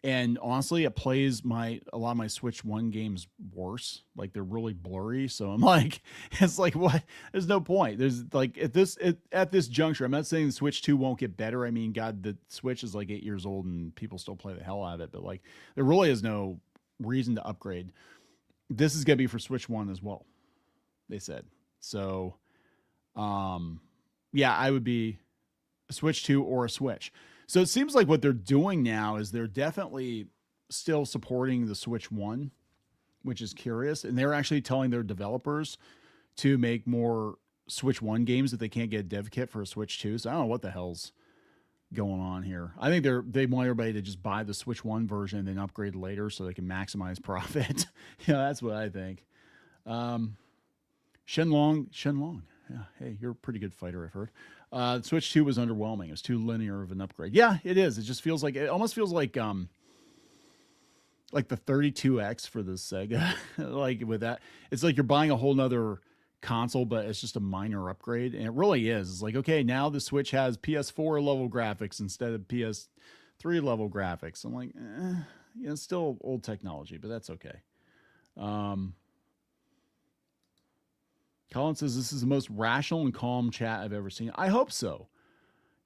And honestly, it plays a lot of my Switch 1 games worse. Like they're really blurry. So I'm like, it's like, what? There's no point. There's like at this juncture, I'm not saying the Switch 2 won't get better. I mean, God, the Switch is like 8 years old and people still play the hell out of it. But like, there really is no reason to upgrade. This is going to be for Switch 1 as well, they said. So, yeah, I would be a Switch 2 or a Switch. So it seems like what they're doing now is they're definitely still supporting the Switch 1, which is curious. And they're actually telling their developers to make more Switch 1 games if they can't get a dev kit for a Switch 2. So I don't know what the hell's going on here. I think they want everybody to just buy the Switch 1 version and then upgrade later so they can maximize profit. That's what I think. Shenlong. Yeah, hey, you're a pretty good fighter, I've heard. Switch 2 was underwhelming. It was too linear of an upgrade. Yeah, it is. It just feels like it almost feels like the 32X for the Sega. Like with that, it's like you're buying a whole nother console, but it's just a minor upgrade. And it really is. It's like, okay, now the Switch has PS4 level graphics instead of PS3 level graphics. I'm like, yeah, it's still old technology, but that's okay. Um, Colin says this is the most rational and calm chat I've ever seen. I hope so.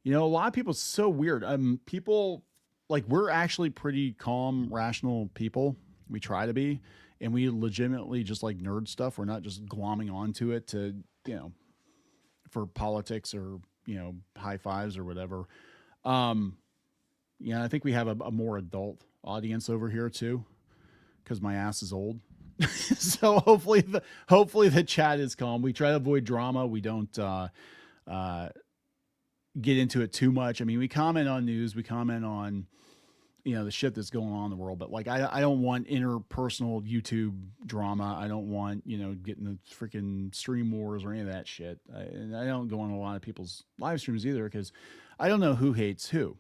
You know, a lot of people, it's so weird. People, like, we're actually pretty calm, rational people. We try to be, and we legitimately just like nerd stuff. We're not just glomming onto it to, you know, for politics or, you know, high fives or whatever. Yeah, I think we have a more adult audience over here too, because my ass is old. So hopefully the chat is calm. We try to avoid drama. We don't get into it too much. I mean, we comment on news, we comment on, you know, the shit that's going on in the world, but like I don't want interpersonal YouTube drama. I don't want, you know, getting the freaking stream wars or any of that shit. And I don't go on a lot of people's live streams either, because I don't know who hates who.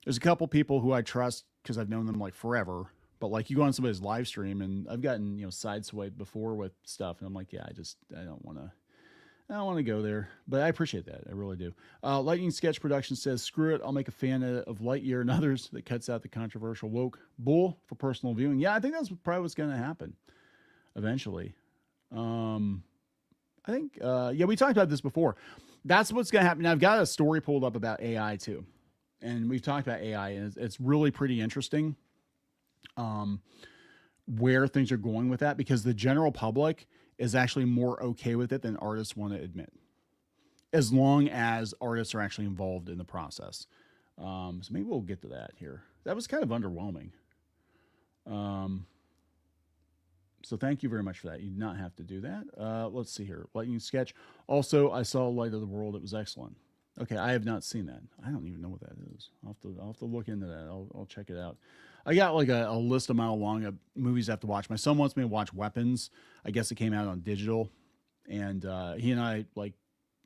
There's a couple people who I trust because I've known them like forever, but like you go on somebody's live stream and I've gotten, you know, sideswiped before with stuff, and I'm like, yeah, I don't want to go there, but I appreciate that. I really do. Lightning Sketch Production says, screw it. I'll make a fan of Lightyear and others that cuts out the controversial woke bull for personal viewing. Yeah, I think that's probably what's going to happen eventually. I think, yeah, we talked about this before. That's what's going to happen. Now, I've got a story pulled up about AI too. And we've talked about AI, and it's really pretty interesting where things are going with that, because the general public is actually more okay with it than artists want to admit, as long as artists are actually involved in the process. So maybe we'll get to that here. That was kind of underwhelming. So thank you very much for that. You do not have to do that. Let's see here. Lightning Sketch. Also, I saw Light of the World. It was excellent. Okay, I have not seen that. I don't even know what that is. I'll have to look into that. I'll check it out. I got like a list a mile long of movies I have to watch. My son wants me to watch Weapons. I guess it came out on digital, and he and I, like,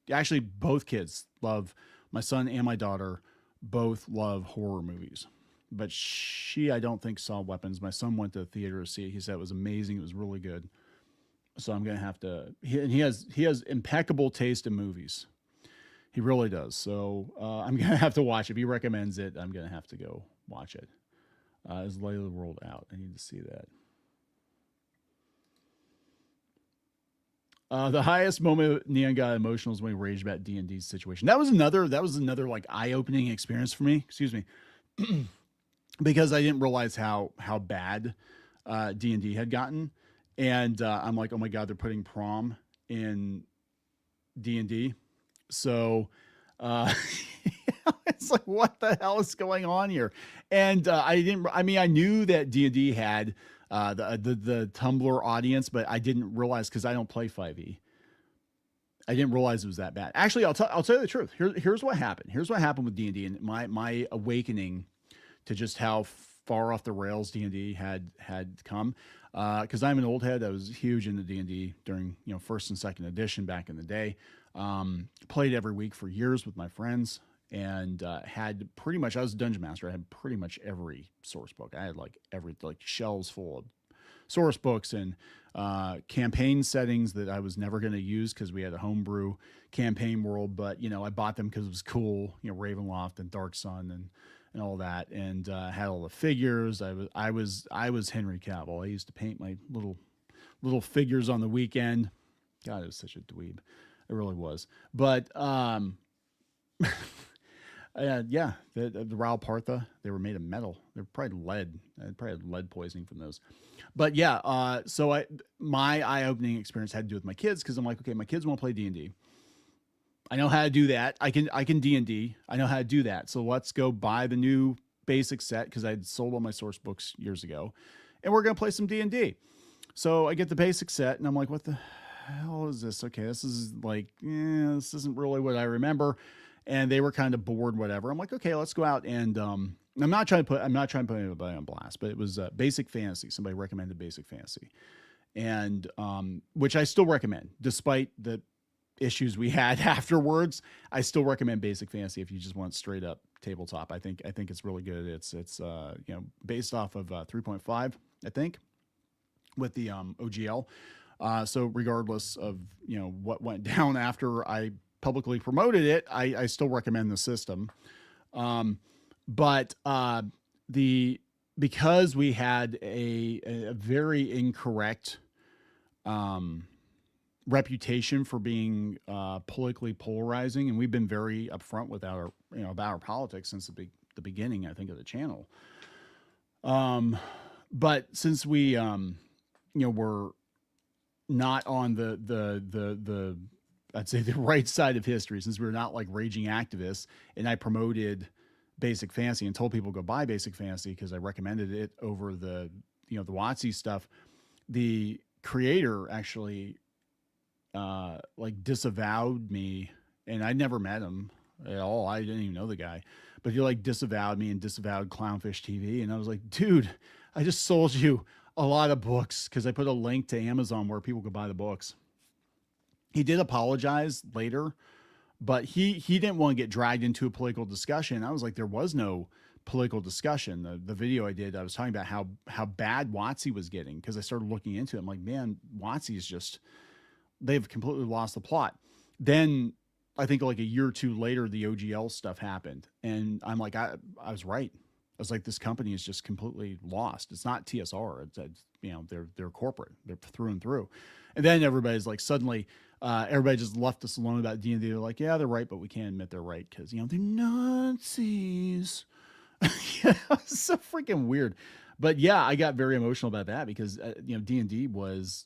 actually both kids love, my son and my daughter both love horror movies. But I don't think saw Weapons. My son went to the theater to see it. He said it was amazing. It was really good. So I'm gonna have to. He has impeccable taste in movies. He really does. So I'm going to have to watch it. If he recommends it, I'm going to have to go watch it. Is Light of the World out? I need to see that. The highest moment Kneon got emotional is when he raged about DnD's situation. That was another like eye-opening experience for me. Excuse me. Because I didn't realize how bad D&D had gotten. And I'm like, oh my God, they're putting prom in D&D. So it's like, what the hell is going on here? And I knew that D&D had the Tumblr audience, but I didn't realize, because I don't play 5e. I didn't realize it was that bad. Actually, I'll tell you the truth. Here's what happened. Here's what happened with D&D and my awakening to just how far off the rails D&D had come. Because I'm an old head. I was huge into D&D during, you know, first and second edition back in the day. Played every week for years with my friends, and had pretty much, I was a dungeon master. I had pretty much every source book. I had like shelves full of source books and campaign settings that I was never going to use because we had a homebrew campaign world. But, you know, I bought them because it was cool, you know, Ravenloft and Dark Sun and all that, and had all the figures. I was Henry Cavill. I used to paint my little figures on the weekend. God, it was such a dweeb. It really was. But yeah, the Rao Partha, they were made of metal. They're probably lead. I probably had lead poisoning from those. But yeah, so my eye-opening experience had to do with my kids, because I'm like, okay, my kids want to play D&D. I know how to do that. I can D&D. I know how to do that. So let's go buy the new basic set, because I'd sold all my source books years ago, and we're gonna play some D&D. So I get the basic set, and I'm like, what the hell is this? Okay, this is like, this isn't really what I remember. And they were kind of bored, whatever. I'm like, okay, let's go out. And I'm not trying to put anybody on blast, but it was Basic Fantasy. Somebody recommended Basic Fantasy, and which I still recommend, despite the issues we had afterwards. I still recommend Basic Fantasy if you just want straight up tabletop. I think it's really good. It's you know, based off of 3.5, I think, with the OGL. So regardless of, what went down after I publicly promoted it, I still recommend the system. But because we had a very incorrect reputation for being politically polarizing, and we've been very upfront with our about our politics since the beginning, I think, of the channel. But since we were not on the I'd say the right side of history, since we were not like raging activists, and I promoted Basic Fantasy and told people to go buy Basic Fantasy because I recommended it over the the WotC stuff. The creator actually like disavowed me, and I never met him at all. I didn't even know the guy, but he like disavowed me and disavowed Clownfish TV. And I was like, dude, I just sold you a lot of books because I put a link to Amazon where people could buy the books. He did apologize later, but he didn't want to get dragged into a political discussion. I was like, there was no political discussion. The video I did, I was talking about how bad WotC was getting because I started looking into it. I'm like, man, WotC is just, they've completely lost the plot. Then I think like a year or two later, the OGL stuff happened. And I'm like, I was right. I was like, this company is just completely lost. It's not TSR. It's they're corporate. They're through and through. And then everybody's like, suddenly, everybody just left us alone about DnD. They're like, yeah, they're right, but we can't admit they're right because, they're Nazis. It's so freaking weird. But yeah, I got very emotional about that because, DnD was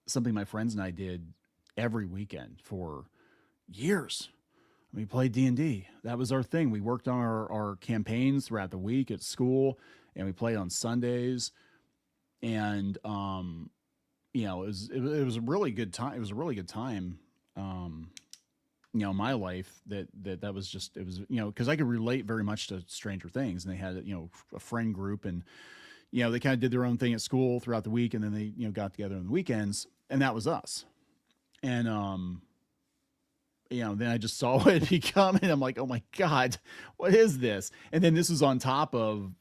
something my friends and I did every weekend for years. We played D&D. That was our thing. We worked on our campaigns throughout the week at school, and we played on Sundays. And it was a really good time. It was a really good time. In my life that was just, it was, because I could relate very much to Stranger Things, and they had a friend group, and they kind of did their own thing at school throughout the week, and then they got together on the weekends, and that was us. And then I just saw what it become, and I'm like, oh my God, what is this? And then this was on top of,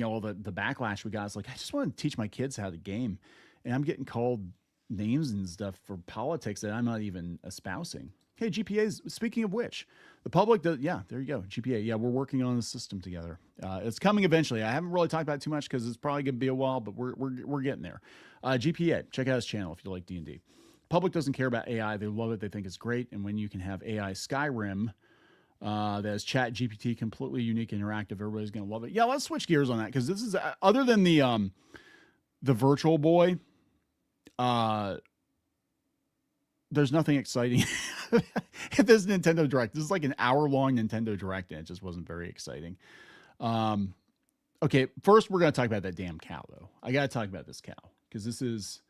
all the backlash we got. It's like, I just want to teach my kids how to game, and I'm getting called names and stuff for politics that I'm not even espousing. Hey, GPAs, speaking of which, the public does, yeah, there you go, GPA. Yeah, we're working on the system together. It's coming eventually. I haven't really talked about it too much because it's probably going to be a while, but we're getting there. GPA, check out his channel if you like D&D. Public doesn't care about AI. They love it. They think it's great. And when you can have AI Skyrim that is chat GPT, completely unique, interactive, everybody's going to love it. Yeah, let's switch gears on that because this is, other than the Virtual Boy, there's nothing exciting. This Nintendo Direct. This is like an hour-long Nintendo Direct, and it just wasn't very exciting. Okay, first we're going to talk about that damn cow, though. I got to talk about this cow because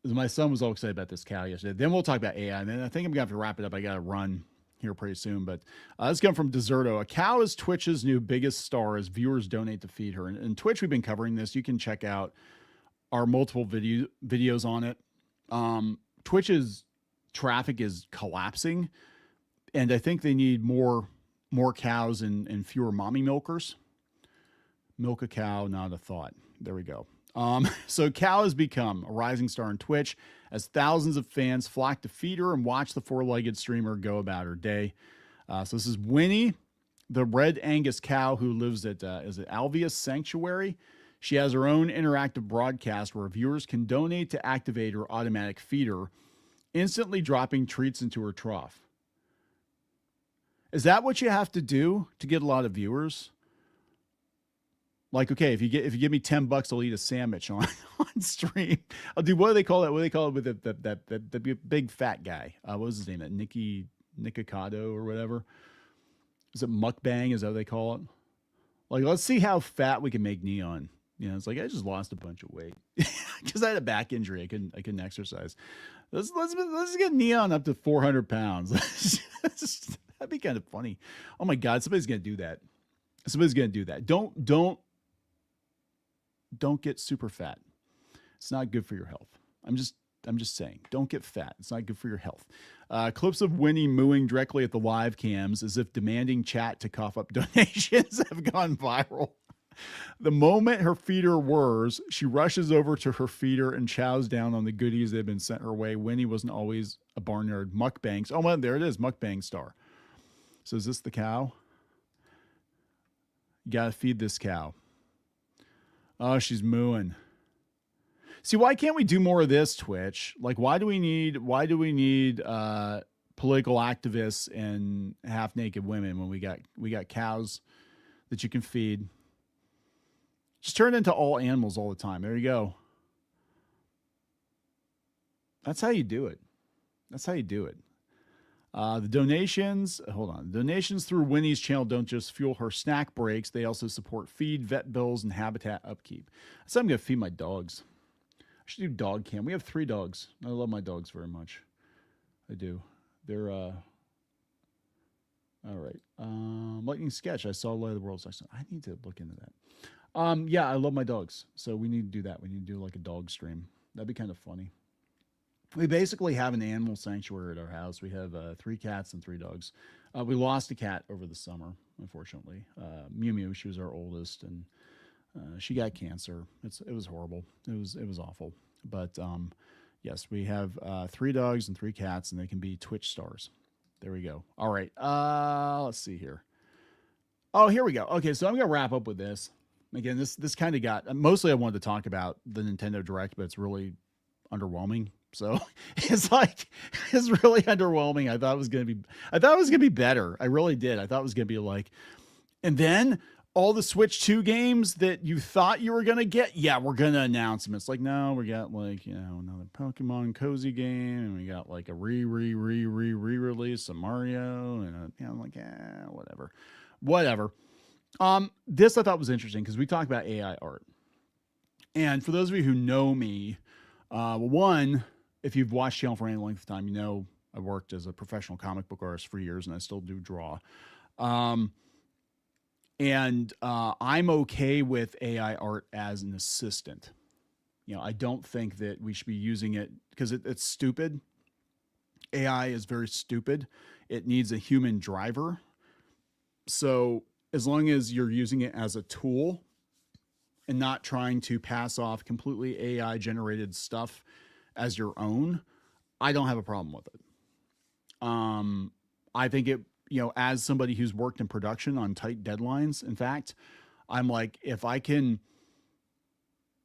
my son was all excited about this cow yesterday. Then we'll talk about AI, and then I think I'm going to have to wrap it up. I got to run here pretty soon, but this comes from Deserto. A cow is Twitch's new biggest star as viewers donate to feed her. And Twitch, we've been covering this. You can check out our multiple videos on it. Twitch's traffic is collapsing, and I think they need more cows and fewer mommy milkers. Milk a cow, not a thought. There we go. So cow has become a rising star on Twitch as thousands of fans flock to feed her and watch the four-legged streamer go about her day. So this is Winnie, the red Angus cow who lives at is it Alveus Sanctuary. She has her own interactive broadcast where viewers can donate to activate her automatic feeder, instantly dropping treats into her trough. Is that what you have to do to get a lot of viewers? Like, okay, if you give me $10, I'll eat a sandwich on stream. I'll do, what do they call that? What do they call it with the big fat guy? What was his name? That Nikocado or whatever. Is it mukbang? Is that what they call it? Like, let's see how fat we can make Kneon. It's like I just lost a bunch of weight because I had a back injury. I couldn't exercise. Let's get Kneon up to 400 pounds. That'd be kind of funny. Oh my God, somebody's gonna do that. Somebody's gonna do that. Don't get super fat. It's not good for your health. I'm just saying, don't get fat. It's not good for your health. Clips of Winnie mooing directly at the live cams as if demanding chat to cough up donations have gone viral. The moment her feeder whirs, she rushes over to her feeder and chows down on the goodies that have been sent her way. Winnie wasn't always a barnyard mukbangs. Oh, well, there it is, mukbang star. So is this the cow? You gotta feed this cow. Oh, she's mooing. See, why can't we do more of this, Twitch? Like, why do we need political activists and half naked women when we got cows that you can feed? Just turn into all animals all the time. There you go. That's how you do it. That's how you do it. The donations, hold on. The donations through Winnie's channel don't just fuel her snack breaks. They also support feed, vet bills, and habitat upkeep. So I'm going to feed my dogs. I should do dog cam. We have 3 dogs. I love my dogs very much. I do. They're, all right. Lightning Sketch. I saw Light of the World. I need to look into that. Yeah, I love my dogs. So we need to do that. We need to do like a dog stream. That'd be kind of funny. We basically have an animal sanctuary at our house. We have 3 cats and 3 dogs. We lost a cat over the summer, unfortunately. Mew Mew, she was our oldest, and she got cancer. It was horrible. It was awful. But yes, we have 3 dogs and 3 cats, and they can be Twitch stars. There we go. All right. Let's see here. Oh, here we go. Okay, so I'm gonna wrap up with this. Again, this kind of got mostly I wanted to talk about the Nintendo Direct, but it's really underwhelming. So it's really underwhelming. I thought it was gonna be better. I really did. I thought it was gonna be like, and then all the Switch 2 games that you thought you were gonna get, yeah, we're gonna announce them. It's like, no, we got like, another Pokemon cozy game, and we got like a re-release of Mario, and I'm like, whatever. This I thought was interesting because we talked about AI art, and for those of you who know me, one, if you've watched channel for any length of time, I worked as a professional comic book artist for years, and I still do draw. And I'm okay with AI art as an assistant. I don't think that we should be using it because it's stupid. AI is very stupid. It needs a human driver. So as long as you're using it as a tool and not trying to pass off completely AI generated stuff as your own, I don't have a problem with it. I think it, as somebody who's worked in production on tight deadlines, in fact, I'm like, if I can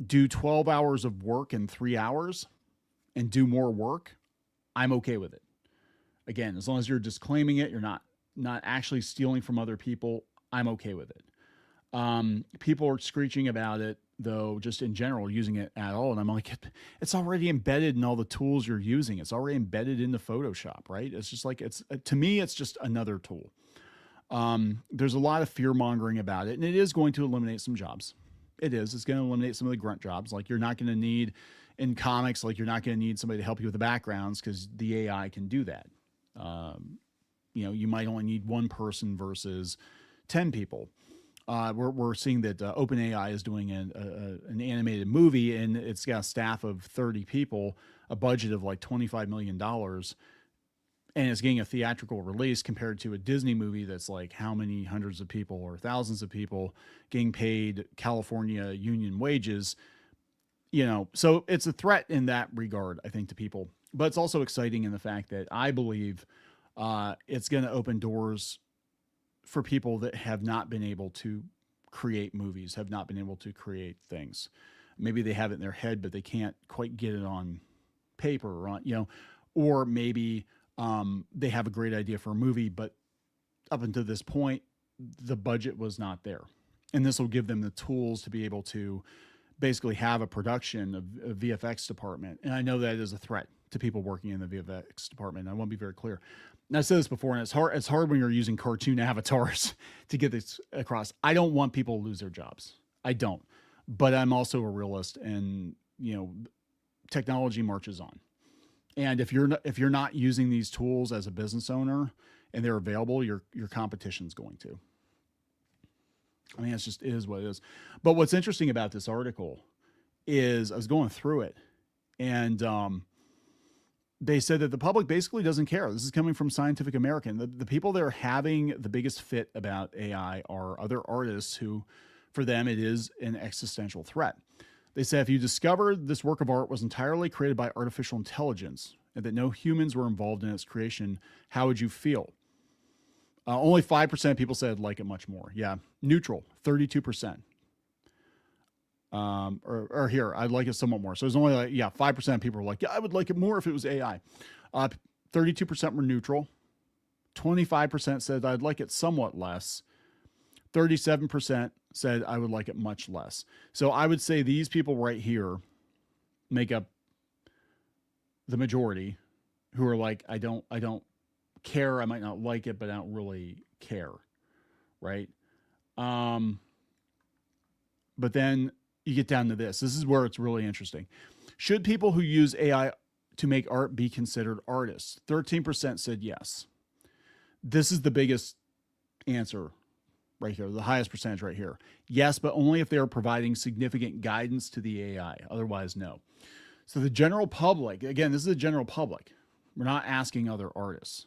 do 12 hours of work in 3 hours and do more work, I'm okay with it. Again, as long as you're disclaiming it, you're not actually stealing from other people, I'm okay with it. People are screeching about it, though, just in general, using it at all. And I'm like, it's already embedded in all the tools you're using. It's already embedded into Photoshop, right? It's just like, to me, it's just another tool. There's a lot of fear mongering about it, and it is going to eliminate some jobs. It's going to eliminate some of the grunt jobs. Like you're not going to need in comics, like you're not going to need somebody to help you with the backgrounds because the AI can do that. You might only need 1 person versus 10 people. We're seeing that OpenAI is doing an animated movie, and it's got a staff of 30 people, a budget of like $25 million, and it's getting a theatrical release compared to a Disney movie that's like how many hundreds of people or thousands of people getting paid California union wages. So it's a threat in that regard, I think, to people. But it's also exciting in the fact that I believe it's going to open doors for people that have not been able to create movies, have not been able to create things. Maybe they have it in their head, but they can't quite get it on paper or on, or maybe they have a great idea for a movie, but up until this point, the budget was not there. And this will give them the tools to be able to basically have a production of a VFX department. And I know that is a threat to people working in the VFX department. I want to be very clear. And I've said this before, and it's hard when you're using cartoon avatars to get this across. I don't want people to lose their jobs. I don't. But I'm also a realist, and technology marches on. And if you're not using these tools as a business owner and they're available, your competition's going to. I mean, it is what it is. But what's interesting about this article is I was going through it, and they said that the public basically doesn't care. This is coming from Scientific American. The people that are having the biggest fit about AI are other artists who, For them, it is an existential threat. They say if you discovered this work of art was entirely created by artificial intelligence and that no humans were involved in its creation, how would you feel? Only 5% of people said like it much more. Yeah, neutral, 32%. Or here, I'd like it somewhat more. So there's only 5% of people were like, yeah, I would like it more if it was AI. 32% were neutral. 25% said I'd like it somewhat less. 37% said I would like it much less. So I would say these people right here make up the majority who are like, I don't care. I might not like it, but I don't really care. Right. But then you get down to this. This is where it's really interesting. Should people who use AI to make art be considered artists? 13% said yes. This is the biggest answer right here, the highest percentage right here. Yes, but only if they are providing significant guidance to the AI. Otherwise, no. So the general public, again, this is the general public. We're not asking other artists.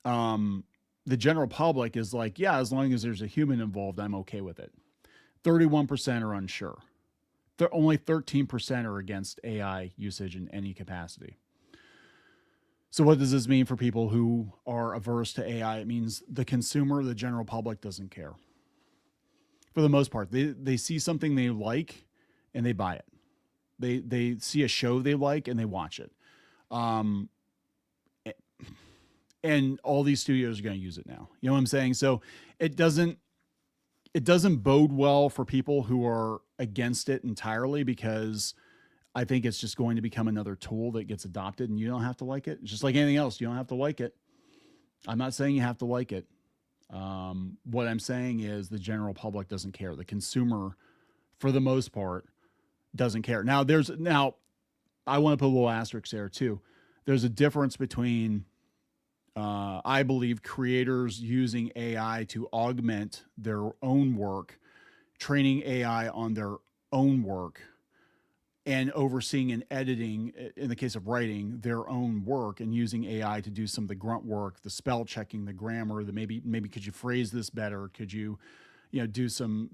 The general public is like, yeah, as long as there's a human involved, I'm okay with it. 31% are unsure. Only 13% are against AI usage in any capacity. So what does this mean for people who are averse to AI? It means the consumer, the general public doesn't care. For the most part, they see something they like and they buy it. They see a show they like and they watch it. And all these studios are going to use it now. You know what I'm saying? So it doesn't bode well for people who are against it entirely, because I think it's just going to become another tool that gets adopted and you don't have to like it. It's just like anything else. You don't have to like it. I'm not saying you have to like it. What I'm saying is the general public doesn't care. The consumer, for the most part, doesn't care. Now I want to put a little asterisk there too. There's a difference between, I believe, creators using AI to augment their own work, training AI on their own work, and overseeing and editing, in the case of writing, their own work, and using AI to do some of the grunt work, the spell checking, the grammar, the maybe could you phrase this better? Could you do some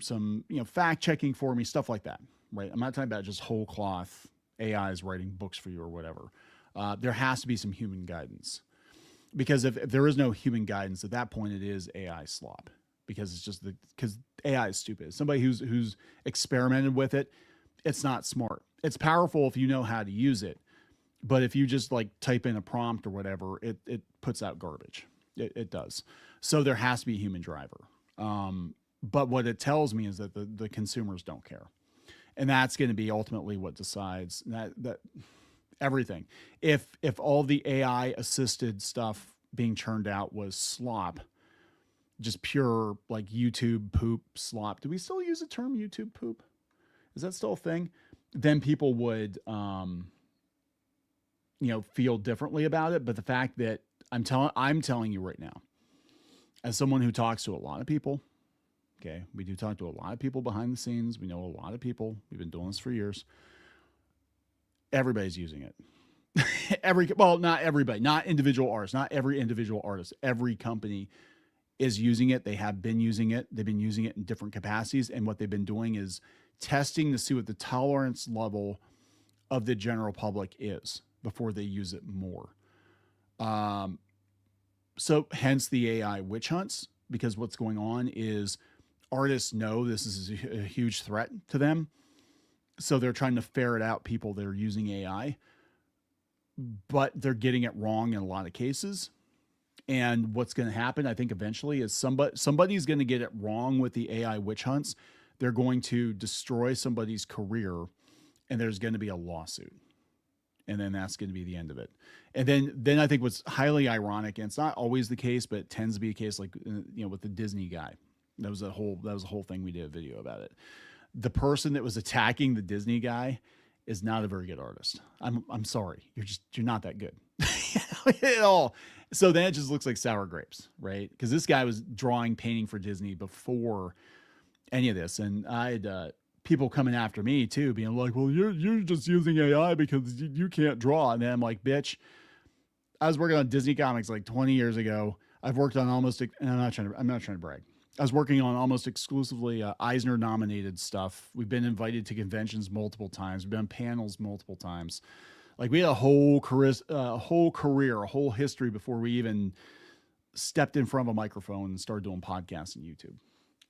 fact checking for me, stuff like that, right? I'm not talking about just whole cloth AIs writing books for you or whatever. There has to be some human guidance, because if there is no human guidance, at that point it is AI slop, because it's just because AI is stupid. Somebody who's experimented with it, it's not smart. It's powerful if you know how to use it, but if you just like type in a prompt or whatever, it puts out garbage. It does. So there has to be a human driver. But what it tells me is that the consumers don't care, and that's going to be ultimately what decides that everything. If all the AI assisted stuff being churned out was slop, just pure like YouTube poop slop. Do we still use the term YouTube poop? Is that still a thing? Then people would, feel differently about it. But the fact that I'm telling you right now, as someone who talks to a lot of people, okay, we do talk to a lot of people behind the scenes. We know a lot of people. We've been doing this for years. Everybody's using it. Not everybody, not individual artists, not every individual artist. Every company is using it. They have been using it. They've been using it in different capacities. And what they've been doing is testing to see what the tolerance level of the general public is before they use it more. So hence the AI witch hunts, because what's going on is artists know this is a huge threat to them. So they're trying to ferret out people that are using AI, but they're getting it wrong in a lot of cases. And what's going to happen, I think, eventually is somebody's going to get it wrong with the AI witch hunts. They're going to destroy somebody's career, and there's going to be a lawsuit. And then that's going to be the end of it. And then I think what's highly ironic, and it's not always the case, but it tends to be a case, like, with the Disney guy. That was a whole thing. We did a video about it. The person that was attacking the Disney guy is not a very good artist. I'm sorry. You're not that good at all. So then it just looks like sour grapes, right? Because this guy was painting for Disney before any of this. And I had people coming after me too, being like, well, you're just using AI because you can't draw. And then I'm like, bitch, I was working on Disney comics like 20 years ago. I've worked on almost, and I'm not trying to brag. I was working on almost exclusively Eisner nominated stuff. We've been invited to conventions multiple times. We've been on panels multiple times. Like we had a whole career, a whole history before we even stepped in front of a microphone and started doing podcasts and YouTube.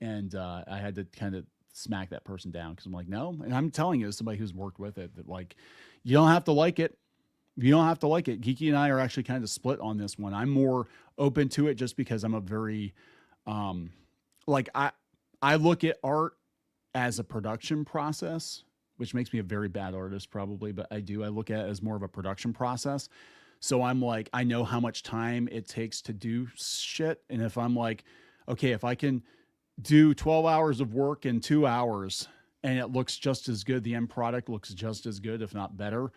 And I had to kind of smack that person down because I'm like, no. And I'm telling you, as somebody who's worked with it, that like, you don't have to like it. You don't have to like it. Geeky and I are actually kind of split on this one. I'm more open to it just because I'm a very, like I look at art as a production process, which makes me a very bad artist probably, but I look at it as more of a production process. So I'm like, I know how much time it takes to do shit. And if I'm like, okay, if I can do 12 hours of work in 2 hours and it looks just as good, the end product looks just as good, if not better,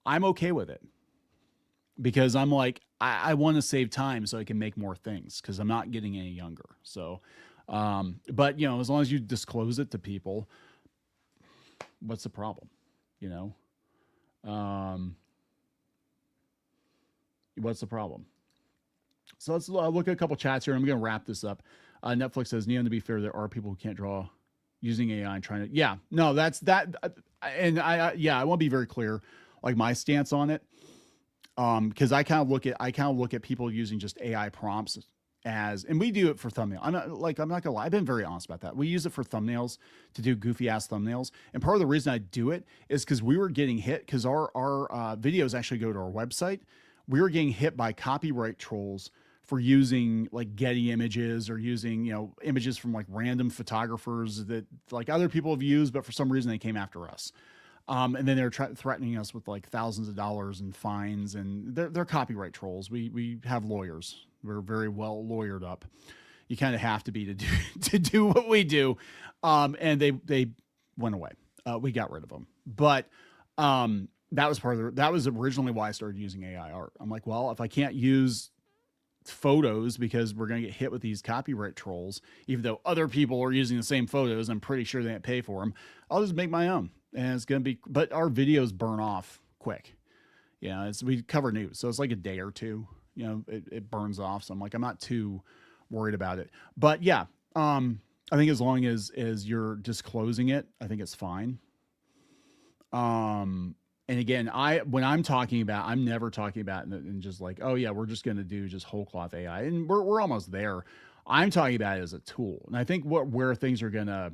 I'm okay with it. Because I'm like, I want to save time so I can make more things because I'm not getting any younger. So, but you know, as long as you disclose it to people, what's the problem? You know, what's the problem? So let's look at a couple chats here. I'm going to wrap this up. Netflix says, Kneon, to be fair, there are people who can't draw using AI and trying to, yeah, no, that's that. And I want to be very clear, like my stance on it. Because I kind of look at people using just AI prompts as, and we do it for thumbnail. I'm not gonna lie. I've been very honest about that. We use it for thumbnails to do goofy ass thumbnails. And part of the reason I do it is because we were getting hit because our videos actually go to our website. We were getting hit by copyright trolls for using like Getty images or using, you know, images from like random photographers that like other people have used, but for some reason they came after us. And then they're threatening us with like thousands of dollars in fines, and they're copyright trolls. We have lawyers. We're very well lawyered up. You kind of have to be to do what we do. And they went away. We got rid of them. But that was originally why I started using AI art. I'm like, well, if I can't use photos because we're going to get hit with these copyright trolls, even though other people are using the same photos, I'm pretty sure they didn't pay for them. I'll just make my own. And it's going to be, but our videos burn off quick. You know, we cover news. So it's like a day or two, you know, it burns off. So I'm like, I'm not too worried about it, but yeah. I think as long as you're disclosing it, I think it's fine. And again, when I'm talking about, I'm never talking about and just like, oh yeah, we're just going to do just whole cloth AI. And we're almost there. I'm talking about it as a tool. And I think where things are going to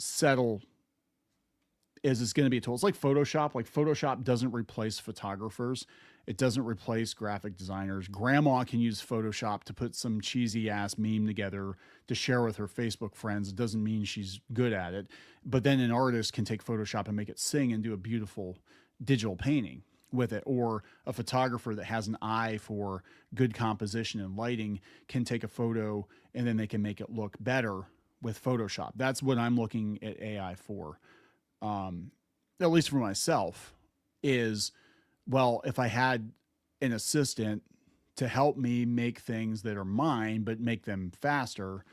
settle is it's going to be a tool. It's like Photoshop. Like Photoshop doesn't replace photographers. It doesn't replace graphic designers. Grandma can use Photoshop to put some cheesy ass meme together to share with her Facebook friends. It doesn't mean she's good at it. But then an artist can take Photoshop and make it sing and do a beautiful digital painting with it. Or a photographer that has an eye for good composition and lighting can take a photo and then they can make it look better with Photoshop. That's what I'm looking at AI for. At least for myself, is, well, if I had an assistant to help me make things that are mine, but make them faster,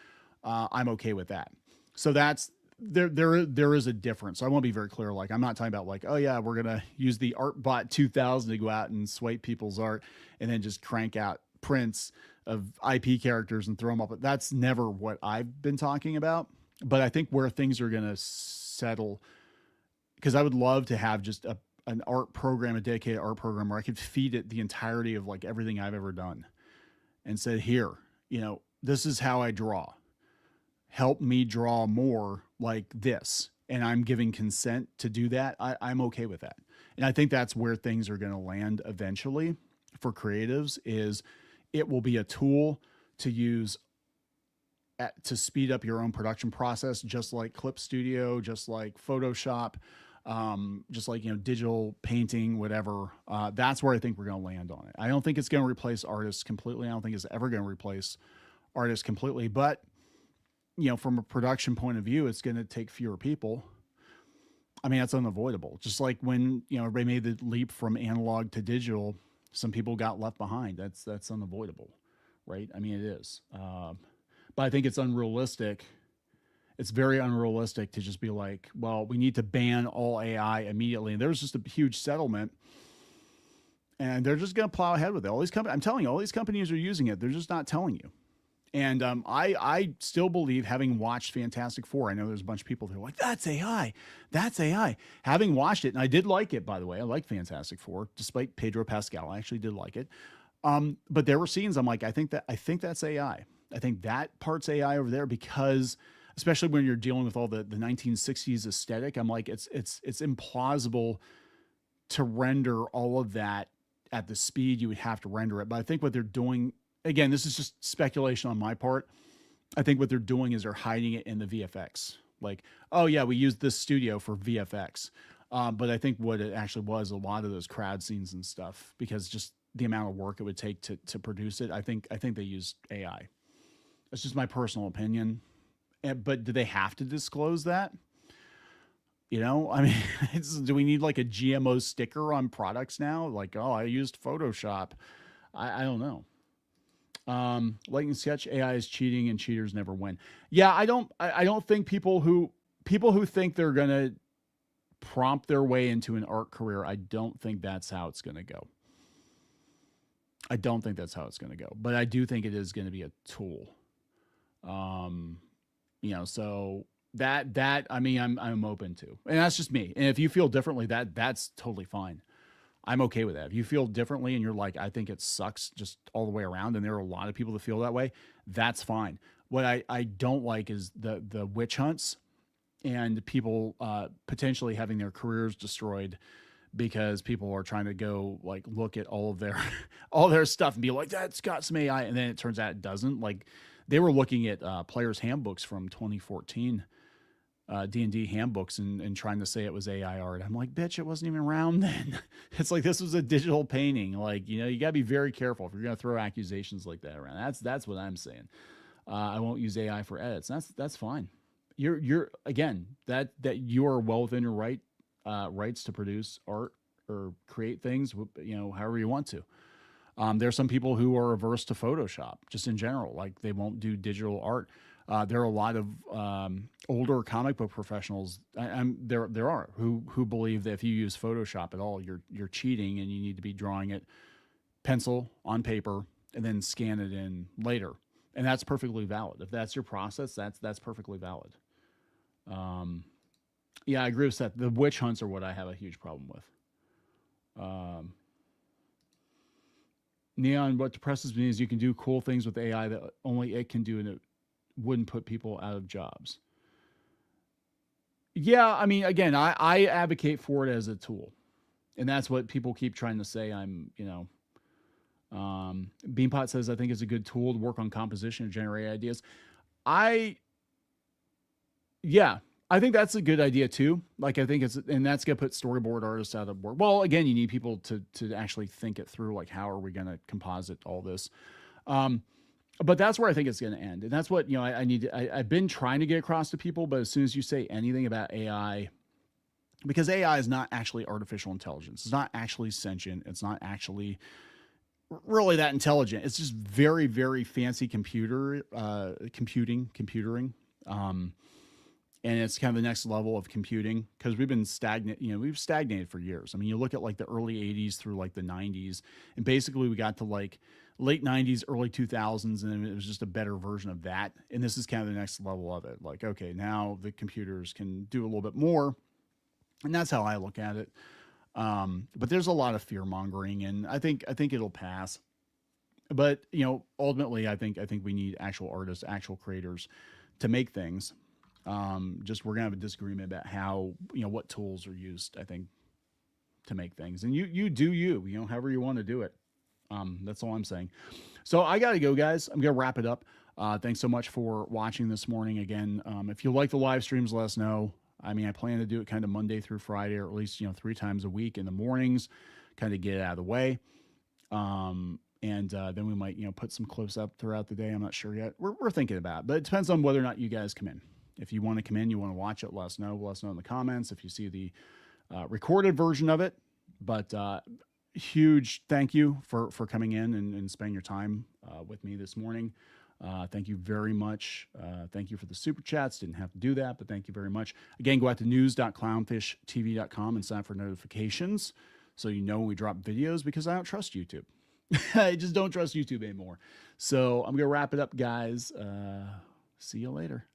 I'm okay with that. So that's, there is a difference. So I want to be very clear. Like, I'm not talking about like, oh yeah, we're going to use the ArtBot 2000 to go out and swipe people's art and then just crank out prints of IP characters and throw them up. But that's never what I've been talking about. But I think where things are going to settle, because I would love to have just an art program, a dedicated art program where I could feed it the entirety of like everything I've ever done and said, here, you know, this is how I draw. Help me draw more like this. And I'm giving consent to do that. I'm okay with that. And I think that's where things are going to land eventually for creatives, is it will be a tool to use to speed up your own production process, just like Clip Studio, just like Photoshop, just like, you know, digital painting, whatever. That's where I think we're going to land on it. I don't think it's going to replace artists completely. I don't think it's ever going to replace artists completely, but you know, from a production point of view, it's going to take fewer people. I mean, that's unavoidable. Just like when, you know, everybody made the leap from analog to digital, some people got left behind. That's unavoidable, right? I mean, it is. But I think it's unrealistic. It's very unrealistic to just be like, well, we need to ban all AI immediately. And there's just a huge settlement and they're just going to plow ahead with it. All these companies, I'm telling you, all these companies are using it. They're just not telling you. And I still believe, having watched Fantastic Four, I know there's a bunch of people who are like, that's AI, that's AI. Having watched it, and I did like it, by the way, I like Fantastic Four, despite Pedro Pascal, I actually did like it. But there were scenes I'm like, I think that's AI. I think that part's AI over there, because especially when you're dealing with all the 1960s aesthetic, I'm like, it's implausible to render all of that at the speed you would have to render it. But I think what they're doing, again, this is just speculation on my part, I think what they're doing is they're hiding it in the VFX. Like, oh yeah, we used this studio for VFX. But I think what it actually was, a lot of those crowd scenes and stuff, because just the amount of work it would take to produce it, I think they used AI. That's just my personal opinion. But do they have to disclose that? You know, I mean, do we need like a GMO sticker on products now? Like, oh, I used Photoshop. I don't know. Lighting sketch, AI is cheating and cheaters never win. Yeah, I don't think people who think they're gonna prompt their way into an art career, I don't think that's how it's gonna go. I don't think that's how it's gonna go. But I do think it is gonna be a tool. So that I mean, I'm open to, and that's just me. And if you feel differently, that's totally fine. I'm okay with that. If you feel differently and you're like, I think it sucks just all the way around, and there are a lot of people that feel that way, that's fine. What I don't like is the witch hunts and people potentially having their careers destroyed because people are trying to go like look at all of their all their stuff and be like, that's got some AI, and then it turns out it doesn't. Like, they were looking at players' handbooks from 2014. D&D handbooks and trying to say it was AI art. I'm like, bitch, it wasn't even around then. It's like, this was a digital painting. Like, you got to be very careful if you're going to throw accusations like that around. That's what I'm saying. I won't use AI for edits. That's fine. You're again, that you are well within your rights to produce art or create things, however you want to. There are some people who are averse to Photoshop just in general. Like, they won't do digital art. There are a lot of older comic book professionals. There are who believe that if you use Photoshop at all, you're cheating, and you need to be drawing it pencil on paper and then scan it in later. And that's perfectly valid. If that's your process, that's perfectly valid. Yeah, I agree with Seth. The witch hunts are what I have a huge problem with. Kneon, what depresses me is you can do cool things with AI that only it can do, and it wouldn't put people out of jobs. Yeah, I mean, again, I advocate for it as a tool, and that's what people keep trying to say. Beanpot says, I think it's a good tool to work on composition and generate ideas. I think that's a good idea too. Like, I think and that's going to put storyboard artists out of work. Well, again, you need people to actually think it through. Like, how are we going to composite all this? But that's where I think it's going to end. And that's what, I've been trying to get across to people, but as soon as you say anything about AI, because AI is not actually artificial intelligence, it's not actually sentient, it's not actually really that intelligent. It's just very, very fancy computering. And it's kind of the next level of computing, because we've been stagnant. We've stagnated for years. I mean, you look at like the early 80s through like the 90s, and basically we got to like late 90s, early 2000s, and it was just a better version of that. And this is kind of the next level of it. Like, okay, now the computers can do a little bit more, and that's how I look at it. But there's a lot of fear mongering, and I think it'll pass. But ultimately, I think we need actual artists, actual creators to make things. We're gonna have a disagreement about how, what tools are used, I think, to make things, and you do however you want to do it. That's all I'm saying. So I gotta go, guys. I'm gonna wrap it up. Thanks so much for watching this morning. Again, if you like the live streams, let us know. I mean, I plan to do it kind of Monday through Friday, or at least 3 times a week in the mornings, kind of get it out of the way. And then we might put some clips up throughout the day. I'm not sure yet. We're thinking about it, but it depends on whether or not you guys come in. If you want to come in, you want to watch it, let us know. Let us know in the comments if you see the recorded version of it. But huge thank you for coming in and spending your time with me this morning. Thank you very much. Thank you for the super chats. Didn't have to do that, but thank you very much. Again, go out to news.clownfishtv.com and sign up for notifications so you know when we drop videos, because I don't trust YouTube. I just don't trust YouTube anymore. So I'm going to wrap it up, guys. See you later.